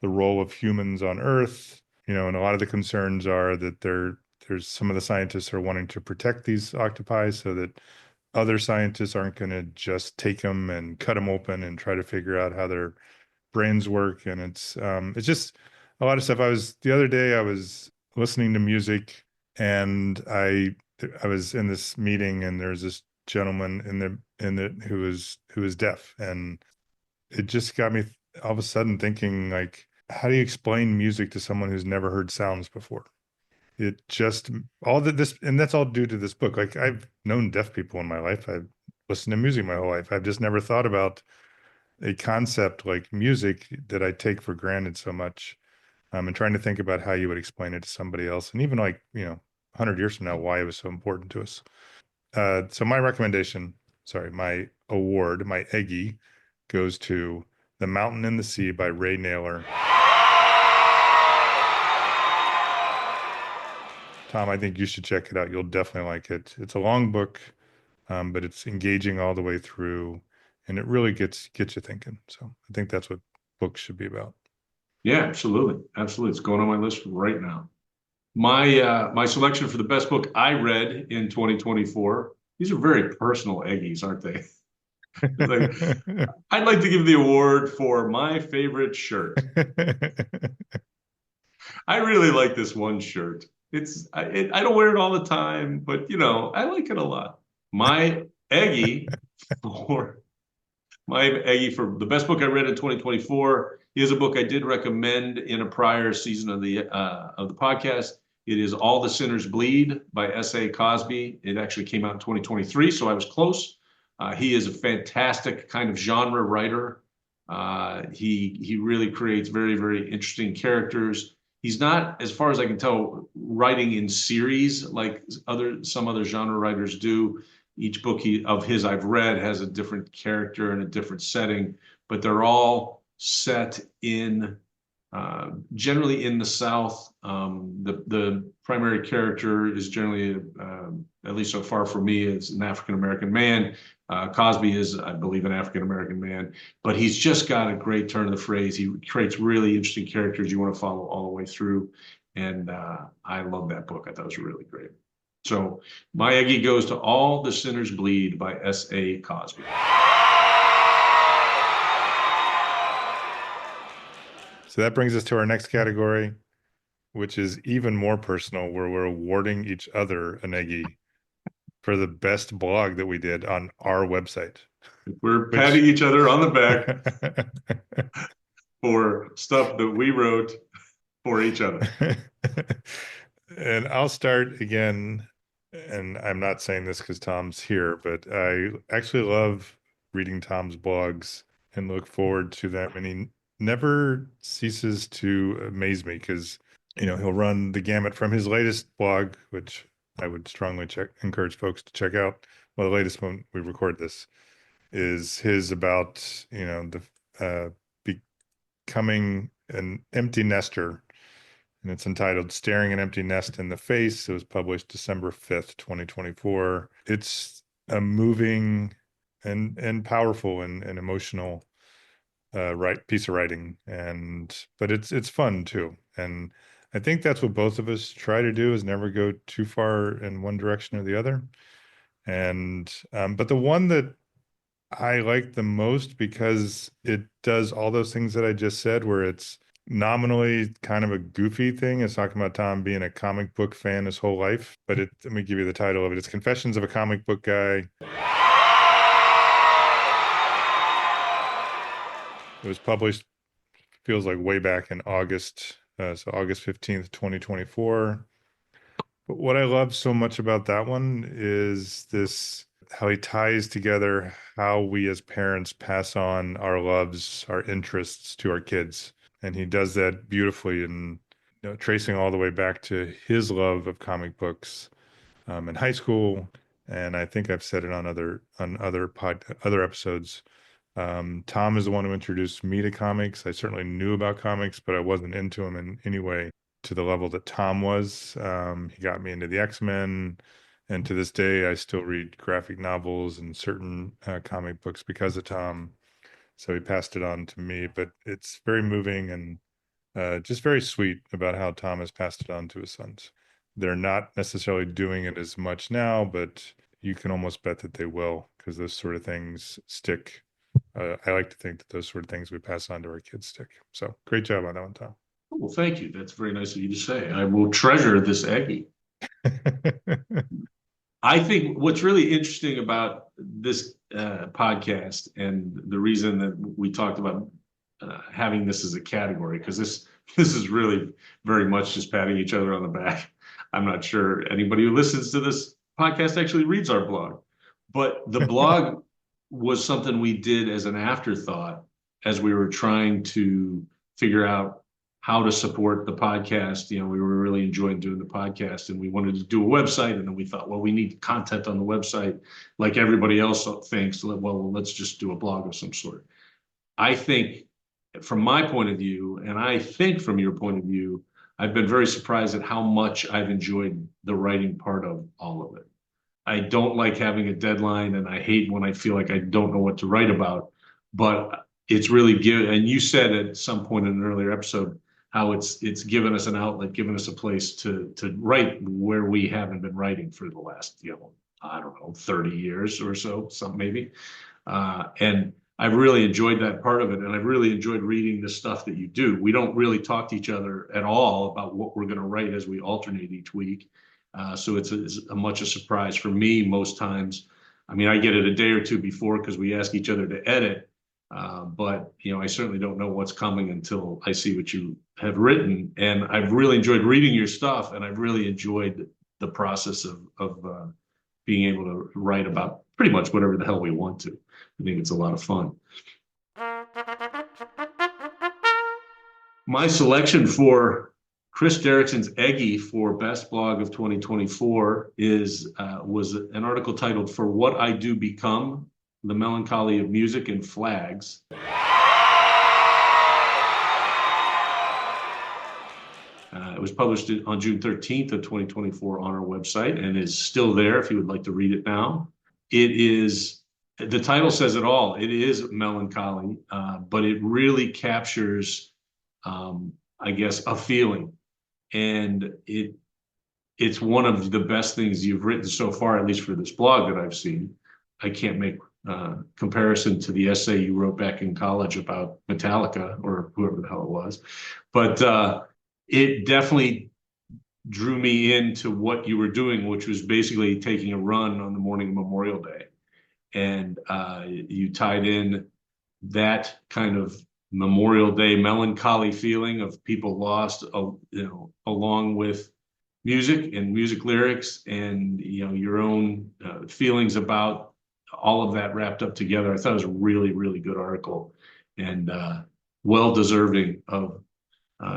the role of humans on Earth, and a lot of the concerns are that there's some of the scientists are wanting to protect these octopi so that other scientists aren't going to just take them and cut them open and try to figure out how their brains work. And it's just a lot of stuff. The other day I was listening to music, and I was in this meeting, and there's this gentleman in the who was deaf, and it just got me all of a sudden thinking, like, how do you explain music to someone who's never heard sounds before? It just all that this and that's all due to this book. Like, I've known deaf people in my life. I've listened to music my whole life. I've just never thought about a concept like music that I take for granted so much. And trying to think about how you would explain it to somebody else, and even, like, 100 years from now, why it was so important to us. So my recommendation, sorry, my award, my Eggie, goes to The Mountain in the Sea by Ray Naylor. Tom, I think you should check it out. You'll definitely like it. It's a long book, but it's engaging all the way through, and it really gets you thinking. So I think that's what books should be about. Yeah, absolutely. Absolutely. It's going on my list right now. My selection for the best book I read in 2024. These are very personal Eggies, aren't they? Like, I'd like to give the award for my favorite shirt. I really like this one shirt. I don't wear it all the time, but I like it a lot. My Eggie for for the best book I read in 2024 is a book I did recommend in a prior season of the podcast. It is All the Sinners Bleed by S.A. Cosby. It actually came out in 2023, so I was close. He is a fantastic kind of genre writer. He really creates very, very interesting characters. He's not, as far as I can tell, writing in series like some other genre writers do. Each book of his I've read has a different character and a different setting, but they're all set in generally in the South. The primary character is generally, at least so far for me, is an African American man. Cosby is, I believe, an African American man, but he's just got a great turn of the phrase. He creates really interesting characters you want to follow all the way through, and I love that book. I thought it was really great. So my Eggie goes to All the Sinners Bleed by S.A. Cosby. So that brings us to our next category, which is even more personal, where we're awarding each other an Eggie for the best blog that we did on our website. We're patting each other on the back for stuff that we wrote for each other. And I'll start again, and I'm not saying this because Tom's here, but I actually love reading Tom's blogs and look forward to them. And he never ceases to amaze me because He'll run the gamut from his latest blog, which I would strongly encourage folks to check out. Well, the latest one we record this is his about, the uh, becoming an empty nester, and it's entitled "Staring an Empty Nest in the Face." It was published December 5th, 2024. It's a moving and powerful and emotional piece of writing, but it's fun too. And I think that's what both of us try to do, is never go too far in one direction or the other. And but the one that I like the most, because it does all those things that I just said, where it's nominally kind of a goofy thing. It's talking about Tom being a comic book fan his whole life. But let me give you the title of it. It's Confessions of a Comic Book Guy. It was published, feels like way back in August. So August 15th, 2024. But what I love so much about that one is how he ties together how we as parents pass on our loves, our interests to our kids. And he does that beautifully, and tracing all the way back to his love of comic books in high school. And I think I've said it on other episodes. Tom is the one who introduced me to comics. I certainly knew about comics, but I wasn't into them in any way to the level that Tom was. He got me into the X-Men, and to this day, I still read graphic novels and certain comic books because of Tom. So he passed it on to me, but it's very moving and just very sweet about how Tom has passed it on to his sons. They're not necessarily doing it as much now, but you can almost bet that they will, because those sort of things stick. I like to think that those sort of things we pass on to our kids stick. So great job on that one, Tom. Well, thank you. That's very nice of you to say. I will treasure this Eggie. I think what's really interesting about this podcast, and the reason that we talked about having this as a category, because this is really very much just patting each other on the back. I'm not sure anybody who listens to this podcast actually reads our blog, but the blog was something we did as an afterthought as we were trying to figure out how to support the podcast. We were really enjoying doing the podcast, and we wanted to do a website. And then we thought, well, we need content on the website, like everybody else thinks. Well, let's just do a blog of some sort. I think from my point of view, and I think from your point of view, I've been very surprised at how much I've enjoyed the writing part of all of it. I don't like having a deadline, and I hate when I feel like I don't know what to write about, but it's really good. And you said at some point in an earlier episode how it's given us an outlet, given us a place to write where we haven't been writing for the last, I don't know, 30 years or so, some maybe. And I've really enjoyed that part of it. And I've really enjoyed reading the stuff that you do. We don't really talk to each other at all about what we're going to write as we alternate each week. So it's a much a surprise for me most times. I mean, I get it a day or two before because we ask each other to edit. But I certainly don't know what's coming until I see what you have written. And I've really enjoyed reading your stuff, and I've really enjoyed the process of being able to write about pretty much whatever the hell we want to. I think it's a lot of fun. My selection for Chris Derrickson's Eggie for Best Blog of 2024 was an article titled "For What I Do Become: The Melancholy of Music and Flags." It was published on June 13th of 2024 on our website, and is still there if you would like to read it now. The title says it all. It is melancholy, but it really captures, I guess, a feeling. And it's one of the best things you've written so far, at least for this blog that I've seen. I can't make comparison to the essay you wrote back in college about Metallica or whoever the hell it was. But it definitely drew me into what you were doing, which was basically taking a run on the morning of Memorial Day. And you tied in that kind of Memorial Day melancholy feeling of people lost, along with music and music lyrics, and your own feelings about all of that wrapped up together. I thought it was a really, really good article, and well deserving of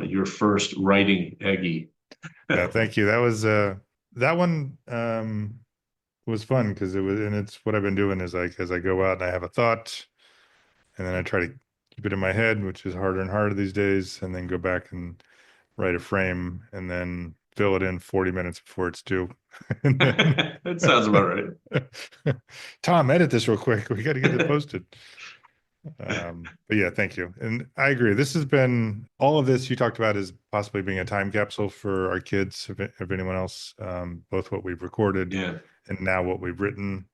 your first writing Eggie. Yeah, thank you. That one was fun because it's what I've been doing is like as I go out and I have a thought and then I try to keep it in my head, which is harder and harder these days, and then go back and write a frame and then fill it in 40 minutes before it's due. And then That sounds about right. Tom, edit this real quick. We got to get it posted. But yeah, thank you. And I agree. This has been all of this you talked about is possibly being a time capsule for our kids, if anyone else, both what we've recorded Yeah. and now what we've written.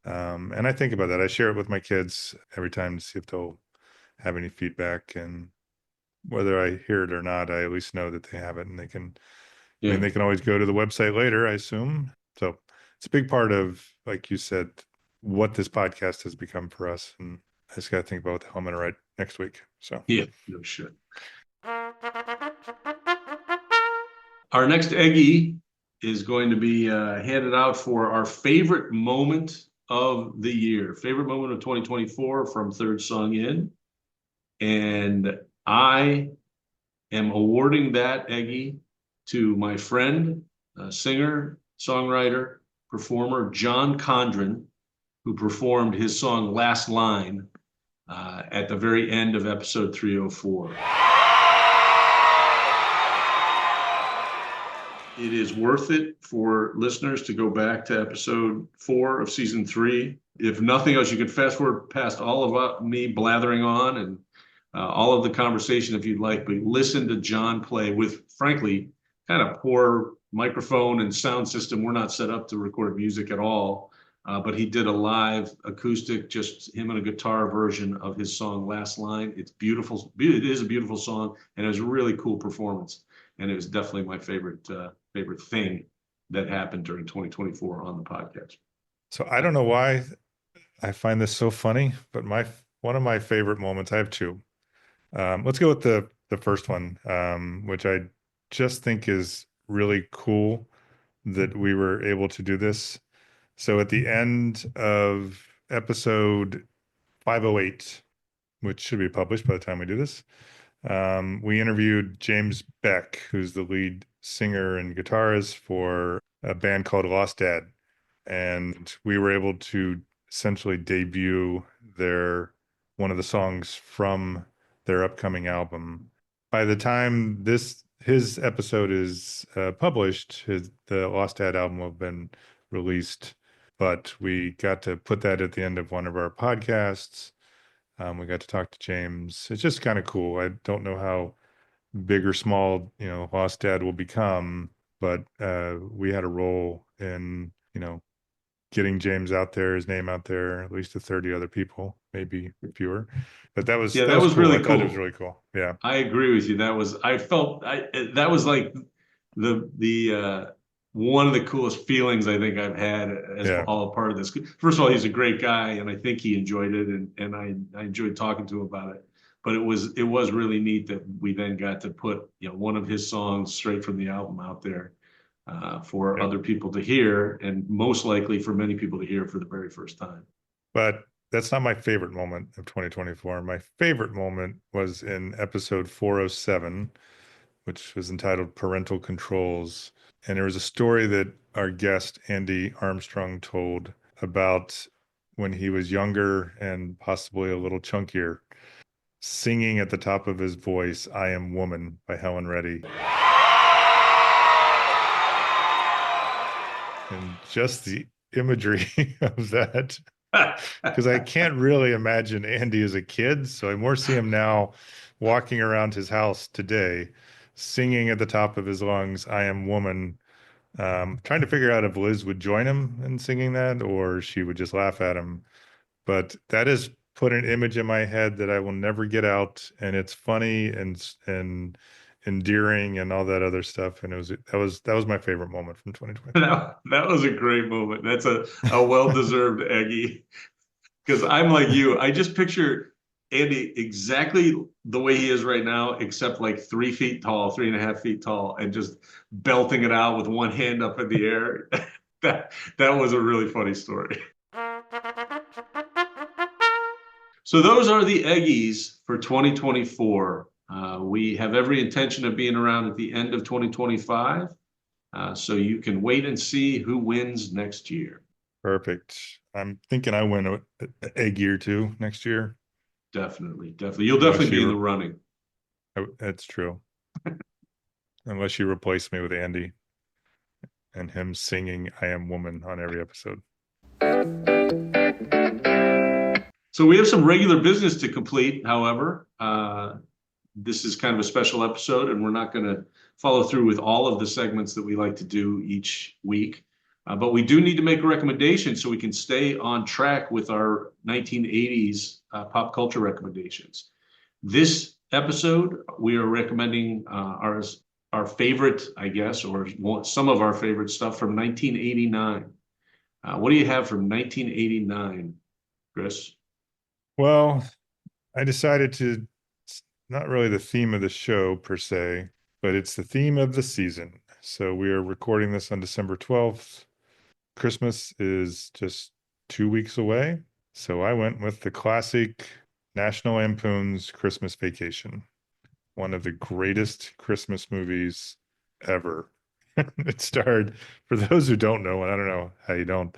And I think about that. I share it with my kids every time to see if they'll have any feedback. And whether I hear it or not, I at least know that they have it and I mean, they can always go to the website later, I assume. So it's a big part of, like you said, what this podcast has become for us. And I just got to think about what the hell I'm going to write next week. So Yeah, no shit. Our next Eggie is going to be handed out for our favorite moment of the year, favorite moment of 2024 from Third Song In. And I am awarding that Eggie to my friend, singer, songwriter, performer, John Condren, who performed his song Last Line at the very end of episode 304. It is worth it for listeners to go back to episode 4 of season 3. If nothing else, you can fast forward past all of me blathering on and all of the conversation if you'd like, but listen to John play with, frankly, kind of poor microphone and sound system. We're not set up to record music at all, but he did a live acoustic, just him and a guitar version of his song Last Line. It's beautiful. It is a beautiful song, and it was a really cool performance. And it was definitely my favorite thing that happened during 2024 on the podcast. So I don't know why I find this so funny, but one of my favorite moments, I have two. Let's go with the first one, which I just think is really cool that we were able to do this. So at the end of episode 508, which should be published by the time we do this, we interviewed James Beck, who's the lead singer and guitarist for a band called Lost Dad. And we were able to essentially debut one of the songs from their upcoming album. By the time his episode is published, the Lost Dad album will have been released, but we got to put that at the end of one of our podcasts. We got to talk to James. It's just kind of cool. I don't know how big or small, Lost Dad will become, but we had a role in, getting James out there, his name out there, at least to 30 other people, maybe fewer. But that was cool. Really cool. Thought it was really cool. Yeah. I agree with you. That was like the one of the coolest feelings I think I've had as all a part of this. First of all, he's a great guy, and I think he enjoyed it, and I enjoyed talking to him about it. But it was really neat that we then got to put one of his songs straight from the album out there for other people to hear, and most likely for many people to hear for the very first time. But that's not my favorite moment of 2024. My favorite moment was in episode 407, which was entitled Parental Controls. And there was a story that our guest, Andy Armstrong, told about when he was younger and possibly a little chunkier, singing at the top of his voice, I Am Woman by Helen Reddy. And just the imagery of that, because I can't really imagine Andy as a kid. So I more see him now walking around his house today, singing at the top of his lungs, I Am Woman, trying to figure out if Liz would join him in singing that or she would just laugh at him. But that has put an image in my head that I will never get out. And it's funny and endearing and all that other stuff. And that was my favorite moment from 2020. That was a great moment. That's a well-deserved Eggie. Because I'm like you, I just picture Andy exactly the way he is right now, except like 3 feet tall, 3.5 feet tall, and just belting it out with one hand up in the air. That was a really funny story. So those are the Eggies for 2024. We have every intention of being around at the end of 2025. So you can wait and see who wins next year. Perfect. I'm thinking I win a egg year too next year. Definitely, definitely. You'll Unless definitely be in the you, running. that's true. Unless you replace me with Andy and him singing "I Am Woman" on every episode. So we have some regular business to complete, however. This is kind of a special episode, and we're not going to follow through with all of the segments that we like to do each week. But we do need to make a recommendation so we can stay on track with our 1980s pop culture recommendations. This episode, we are recommending our favorite, I guess, or some of our favorite stuff from 1989. What do you have from 1989, Chris? Well, I decided to, it's not really the theme of the show per se, but it's the theme of the season. So we are recording this on December 12th. Christmas is just 2 weeks away. So I went with the classic National Lampoon's Christmas Vacation, one of the greatest Christmas movies ever. It starred, for those who don't know, and I don't know how you don't,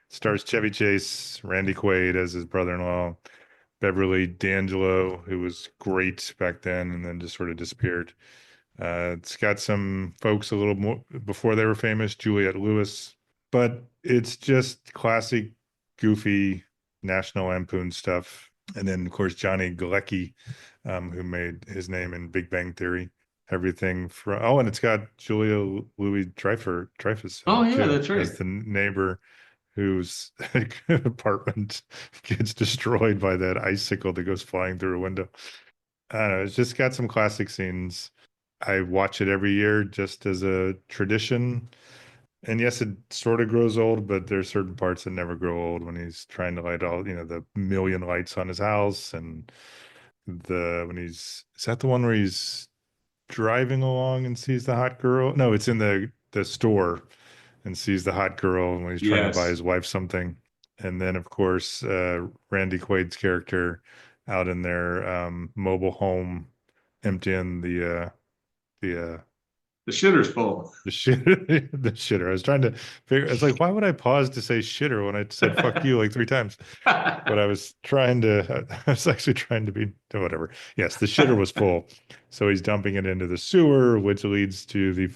stars Chevy Chase, Randy Quaid as his brother-in-law, Beverly D'Angelo, who was great back then and then just sort of disappeared. It's got some folks a little more before they were famous, Juliette Lewis, but it's just classic, goofy National Lampoon stuff. And then, of course, Johnny Galecki, who made his name in Big Bang Theory. Everything from and it's got Julia Louis Dreyfus in Oh, it yeah, too that's right. as the neighbor whose apartment gets destroyed by that icicle that goes flying through a window. I don't know. It's just got some classic scenes. I watch it every year just as a tradition. And yes, it sort of grows old, but there's certain parts that never grow old when he's trying to light all, the million lights on his house and when is that the one where he's driving along and sees the hot girl? No, it's in the store and sees the hot girl when he's trying to buy Yes. his wife something. And then, of course, Randy Quaid's character out in their mobile home, emptying the The shitter's full. the shit the shitter. I was trying to figure. It's like, why would I pause to say shitter when I said "fuck you" like 3 times? But I was trying to. I was actually trying to be whatever. Yes, the shitter was full, so he's dumping it into the sewer, which leads to the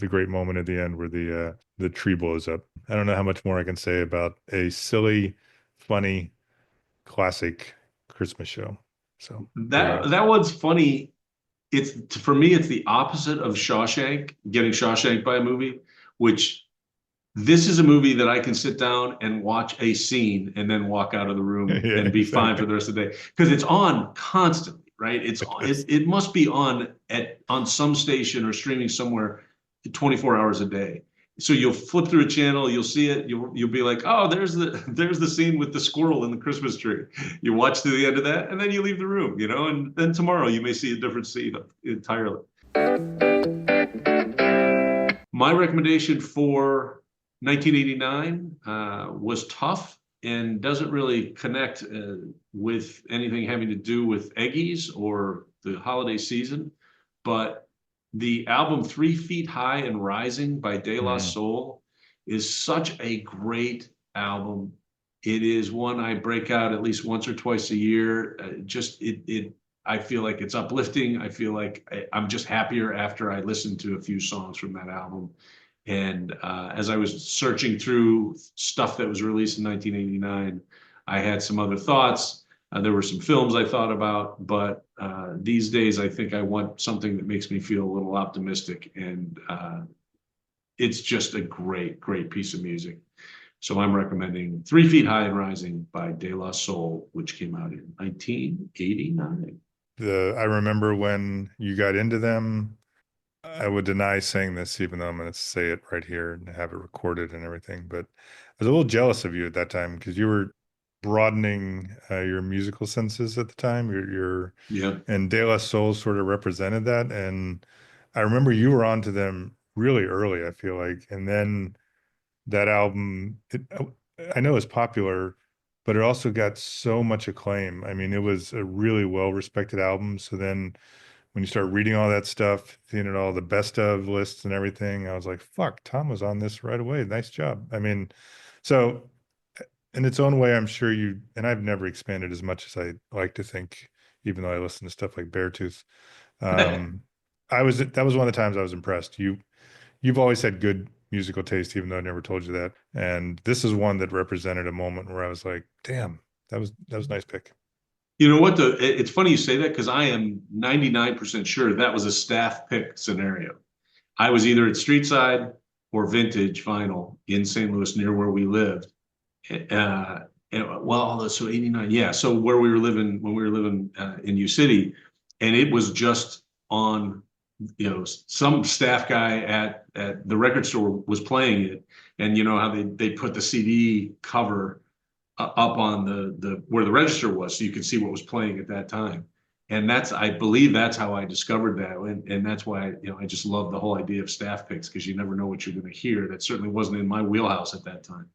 great moment at the end where the tree blows up. I don't know how much more I can say about a silly, funny, classic Christmas show. So there you go. That one's funny. It's for me, it's the opposite of Shawshank, getting Shawshank by a movie, which this is a movie that I can sit down and watch a scene and then walk out of the room Yeah, and be fine for exactly. the rest of the day because it's on constantly, right? It is. It must be on some station or streaming somewhere 24 hours a day. So you'll flip through a channel, you'll see it, you'll be like, oh, there's the scene with the squirrel in the Christmas tree. You watch to the end of that, and then you leave the room, and then tomorrow you may see a different scene entirely. My recommendation for 1989 was tough and doesn't really connect with anything having to do with Eggies or the holiday season, but the album 3 Feet High and Rising by De La Mm. Soul is such a great album. It is one I break out at least once or twice a year. I feel like it's uplifting. I feel like I'm just happier after I listen to a few songs from that album. And as I was searching through stuff that was released in 1989, I had some other thoughts. There were some films I thought about, but these days I think I want something that makes me feel a little optimistic. And it's just a great, great piece of music. So I'm recommending 3 Feet High and Rising by De La Soul, which came out in 1989. I remember when you got into them. I would deny saying this, even though I'm going to say it right here and have it recorded and everything. But I was a little jealous of you at that time because you were broadening your musical senses at the time. Yeah. And De La Soul sort of represented that. And I remember you were onto them really early, I feel like. And then that album, I know it's popular, but it also got so much acclaim. I mean, it was a really well-respected album. So then when you start reading all that stuff, seeing it all, the best of lists and everything, I was like, fuck, Tom was on this right away. Nice job. I mean, so in its own way, I'm sure and I've never expanded as much as I like to think, even though I listen to stuff like Beartooth. That was one of the times I was impressed. You've always had good musical taste, even though I never told you that. And this is one that represented a moment where I was like, damn, that was a nice pick. You know what? It's funny you say that because I am 99% sure that was a staff pick scenario. I was either at Streetside or Vintage Vinyl in St. Louis, near where we lived. So 89, yeah. So where we were living when we were living in U City, and it was just on, some staff guy at the record store was playing it, and you know how they put the CD cover up on the where the register was, so you could see what was playing at that time. And I believe that's how I discovered that, and that's why I just love the whole idea of staff picks, because you never know what you're going to hear. That certainly wasn't in my wheelhouse at that time,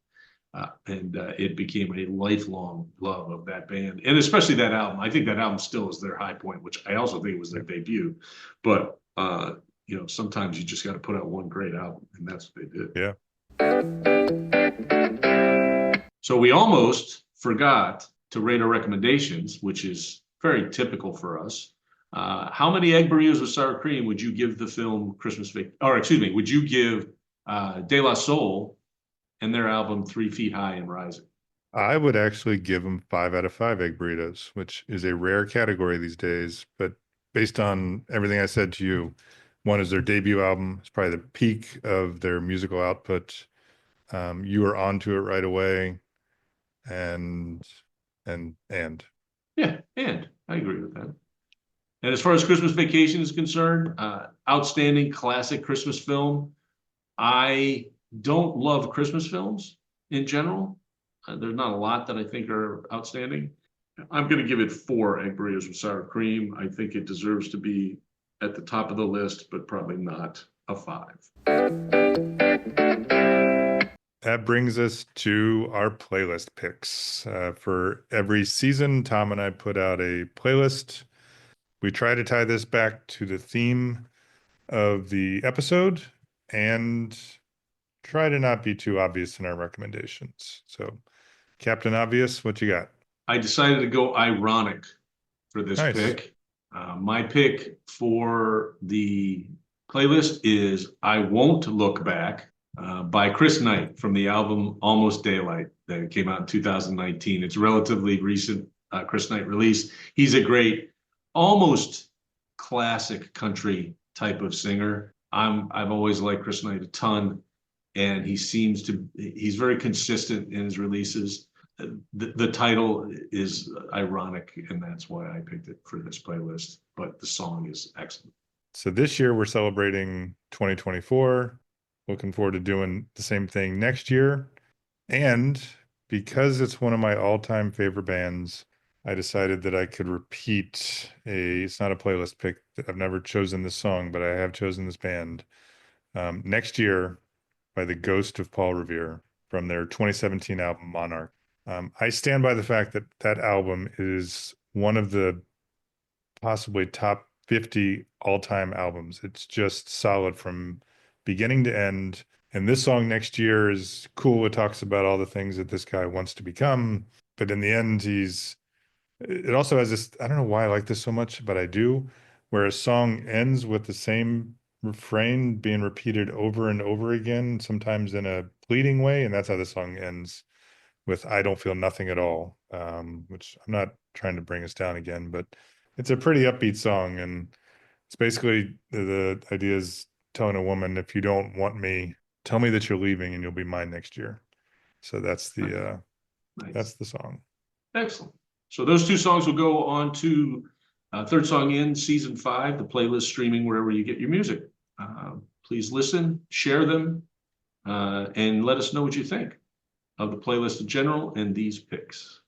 and it became a lifelong love of that band, and especially that album. I think that album still is their high point, which I also think was their debut. But sometimes you just got to put out one great album, and that's what they did. Yeah. So we almost forgot to rate our recommendations, which is very typical for us. How many egg burritos with sour cream would you give the film Christmas Vacation? Or excuse me, would you give De La Soul and their album 3 Feet High and Rising? I would actually give them 5 out of 5 egg burritos, which is a rare category these days. But based on everything I said to you, one is their debut album. It's probably the peak of their musical output. You were onto it right away. And Yeah, and I agree with that. And as far as Christmas Vacation is concerned, outstanding classic Christmas film. I don't love Christmas films in general. There's not a lot that I think are outstanding. I'm going to give it 4 egg burritos with sour cream. I think it deserves to be at the top of the list, but probably not a 5. That brings us to our playlist picks. For every season, Tom and I put out a playlist. We try to tie this back to the theme of the episode and try to not be too obvious in our recommendations. So, Captain Obvious, what you got? I decided to go ironic for this pick. My pick for the playlist is I Won't Look Back by Chris Knight from the album Almost Daylight that came out in 2019. It's a relatively recent Chris Knight release. He's a great, almost classic country type of singer. I've always liked Chris Knight a ton, and he's very consistent in his releases. The title is ironic, and that's why I picked it for this playlist, but the song is excellent. So this year we're celebrating 2024. Looking forward to doing the same thing next year. And because it's one of my all-time favorite bands, I decided that I could repeat it's not a playlist pick. I've never chosen this song, but I have chosen this band. Next Year by the Ghost of Paul Revere from their 2017 album Monarch. I stand by the fact that that album is one of the possibly top 50 all-time albums. It's just solid from beginning to end. And this song Next Year is cool. It talks about all the things that this guy wants to become. But in the end, it also has this, I don't know why I like this so much, but I do, where a song ends with the same refrain being repeated over and over again, sometimes in a pleading way. And that's how the song ends, with I Don't Feel Nothing at All, which I'm not trying to bring us down again, but it's a pretty upbeat song. And it's basically the idea is telling a woman, if you don't want me, tell me that you're leaving and you'll be mine next year. So that's the Nice. That's the song. Excellent. So those 2 songs will go on to Third Song In Season 5, the playlist streaming wherever you get your music. Please listen, share them, and let us know what you think of the playlist in general and these picks.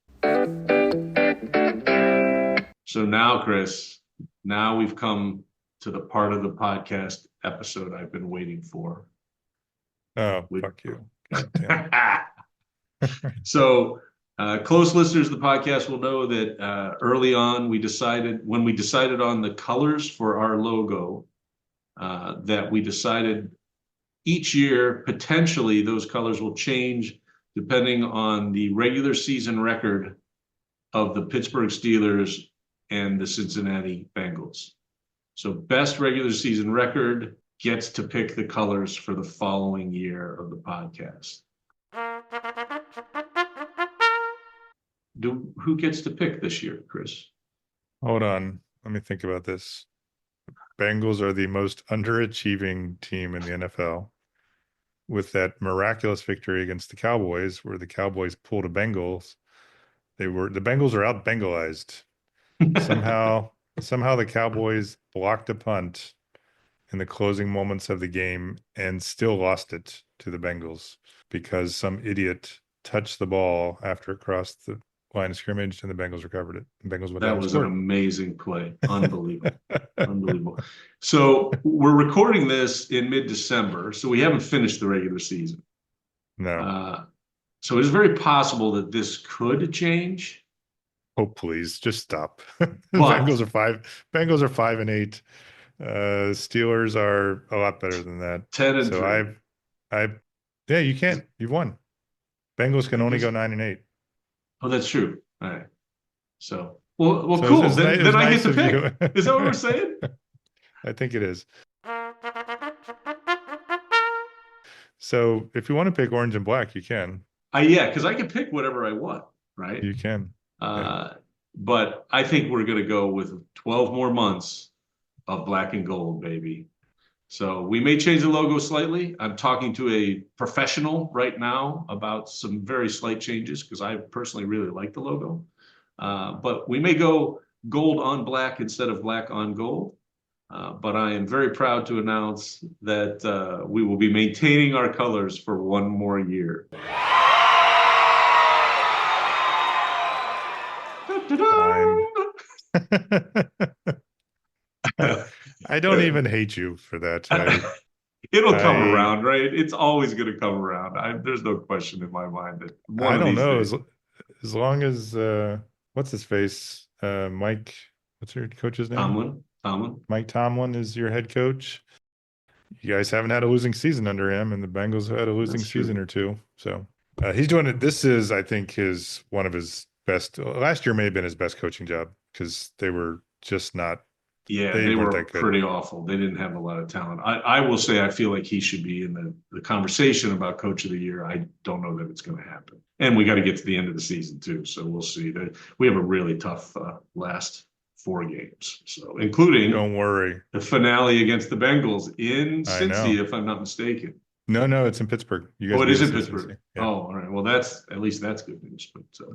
So now, Chris, we've come to the part of the podcast episode I've been waiting for. Oh, fuck you. God damn it. So Close listeners of the podcast will know that early on when we decided on the colors for our logo, that we decided each year potentially those colors will change depending on the regular season record of the Pittsburgh Steelers and the Cincinnati Bengals. So best regular season record gets to pick the colors for the following year of the podcast. Who gets to pick this year, Chris? Hold on. Let me think about this. Bengals are the most underachieving team in the NFL. With that miraculous victory against the Cowboys, where the Cowboys pulled a Bengals, the Bengals are out Bengalized. Somehow the Cowboys blocked a punt in the closing moments of the game and still lost it to the Bengals because some idiot touched the ball after it crossed the line of scrimmage and the Bengals recovered it. The Bengals went down That and was an scored. amazing play. Unbelievable. Unbelievable. So we're recording this in mid-December, so we haven't finished the regular season. No. So it's very possible that this could change. Oh, please, just stop. But Bengals are 5-8. Steelers are a lot better than that. 10-3. So yeah, you've won. Bengals can only go 9-8. Oh, that's true. All right. So, well, So cool. it was Then I nice get to of you. pick. Is that what we're saying? I think it is. So if you want to pick orange and black, you can. Yeah, because I can pick whatever I want, right? You can. Yeah. But I think we're going to go with 12 more months of black and gold, baby. So we may change the logo slightly. I'm talking to a professional right now about some very slight changes because I personally really like the logo. But we may go gold on black instead of black on gold. But I am very proud to announce that we will be maintaining our colors for one more year. I don't even hate you for that. It'll come around, right? It's always going to come around. There's no question in my mind that one of these days. As long as what's his face? Mike, what's your coach's name? Tomlin. Mike Tomlin is your head coach. You guys haven't had a losing season under him, and the Bengals have had a losing season or two. So he's doing it. This is, I think, one of his best. Last year may have been his best coaching job because they were just not. Yeah, they were pretty awful. They didn't have a lot of talent. I will say I feel like he should be in the conversation about coach of the year. I don't know that it's going to happen. And we got to get to the end of the season too. So we'll see. We have a really tough last 4 games. So including, don't worry, the finale against the Bengals in Cincy, if I'm not mistaken. No, it's in Pittsburgh. You guys it is in Pittsburgh. Yeah. Oh, all right. Well, at least that's good news.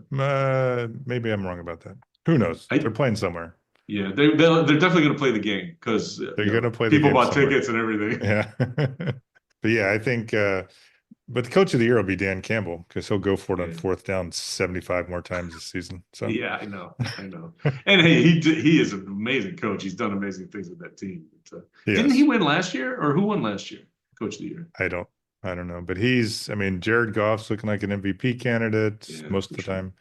But maybe I'm wrong about that. Who knows? They're playing somewhere. Yeah, they're definitely going to play the game because they're going to play. People bought tickets and everything. Yeah, but yeah, I think. But the coach of the year will be Dan Campbell because he'll go for it on 4th down 75 more times this season. So yeah, I know. And hey, he is an amazing coach. He's done amazing things with that team. But, didn't he win last year, or who won last year? Coach of the year. I don't know, but Jared Goff's looking like an MVP candidate most of the time,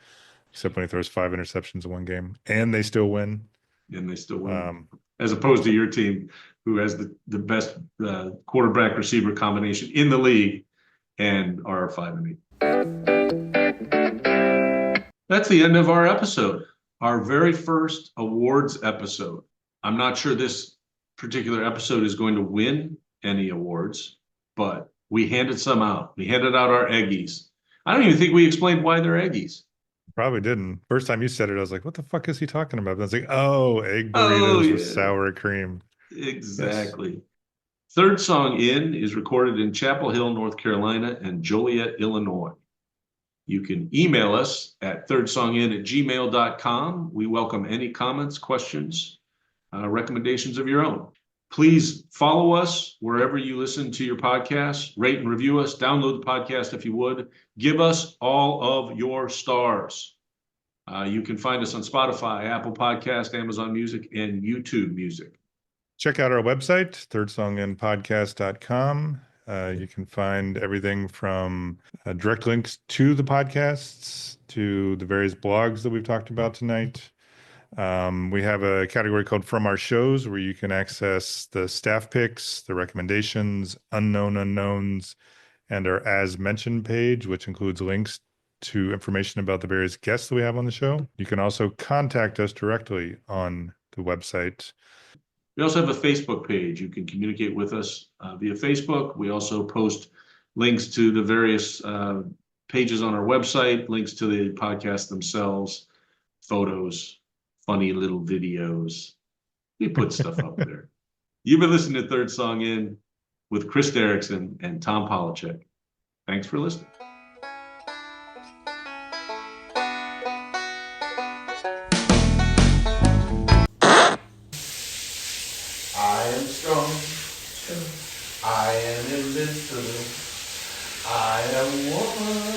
except when he throws 5 interceptions in one game, and they still win. As opposed to your team, who has the best quarterback receiver combination in the league and are 5-8. That's the end of our episode, our very first awards episode. I'm not sure this particular episode is going to win any awards, but we handed some out. We handed out our Eggies. I don't even think we explained why they're Eggies. Probably didn't. First time you said it, I was like, what the fuck is he talking about? And I was like, egg burritos with sour cream. Exactly. Yes. Third Song In is recorded in Chapel Hill, North Carolina, and Joliet, Illinois. You can email us at thirdsongin@gmail.com. We welcome any comments, questions, recommendations of your own. Please follow us wherever you listen to your podcasts. Rate and review us. Download the podcast if you would. Give us all of your stars. You can find us on Spotify, Apple Podcast, Amazon Music, and YouTube Music. Check out our website, thirdsonginpodcast.com. You can find everything from direct links to the podcasts to the various blogs that we've talked about tonight. We have a category called From Our Shows where you can access the staff picks, the recommendations, unknown unknowns, and our As Mentioned page, which includes links to information about the various guests that we have on the show. You can also contact us directly on the website. We also have a Facebook page. You can communicate with us via Facebook. We also post links to the various pages on our website, links to the podcast themselves, photos, funny little videos. We put stuff up there. You've been listening to Third Song In with Chris Derrickson and Tom Polachek. Thanks for listening. I am strong. I am invincible. I am one.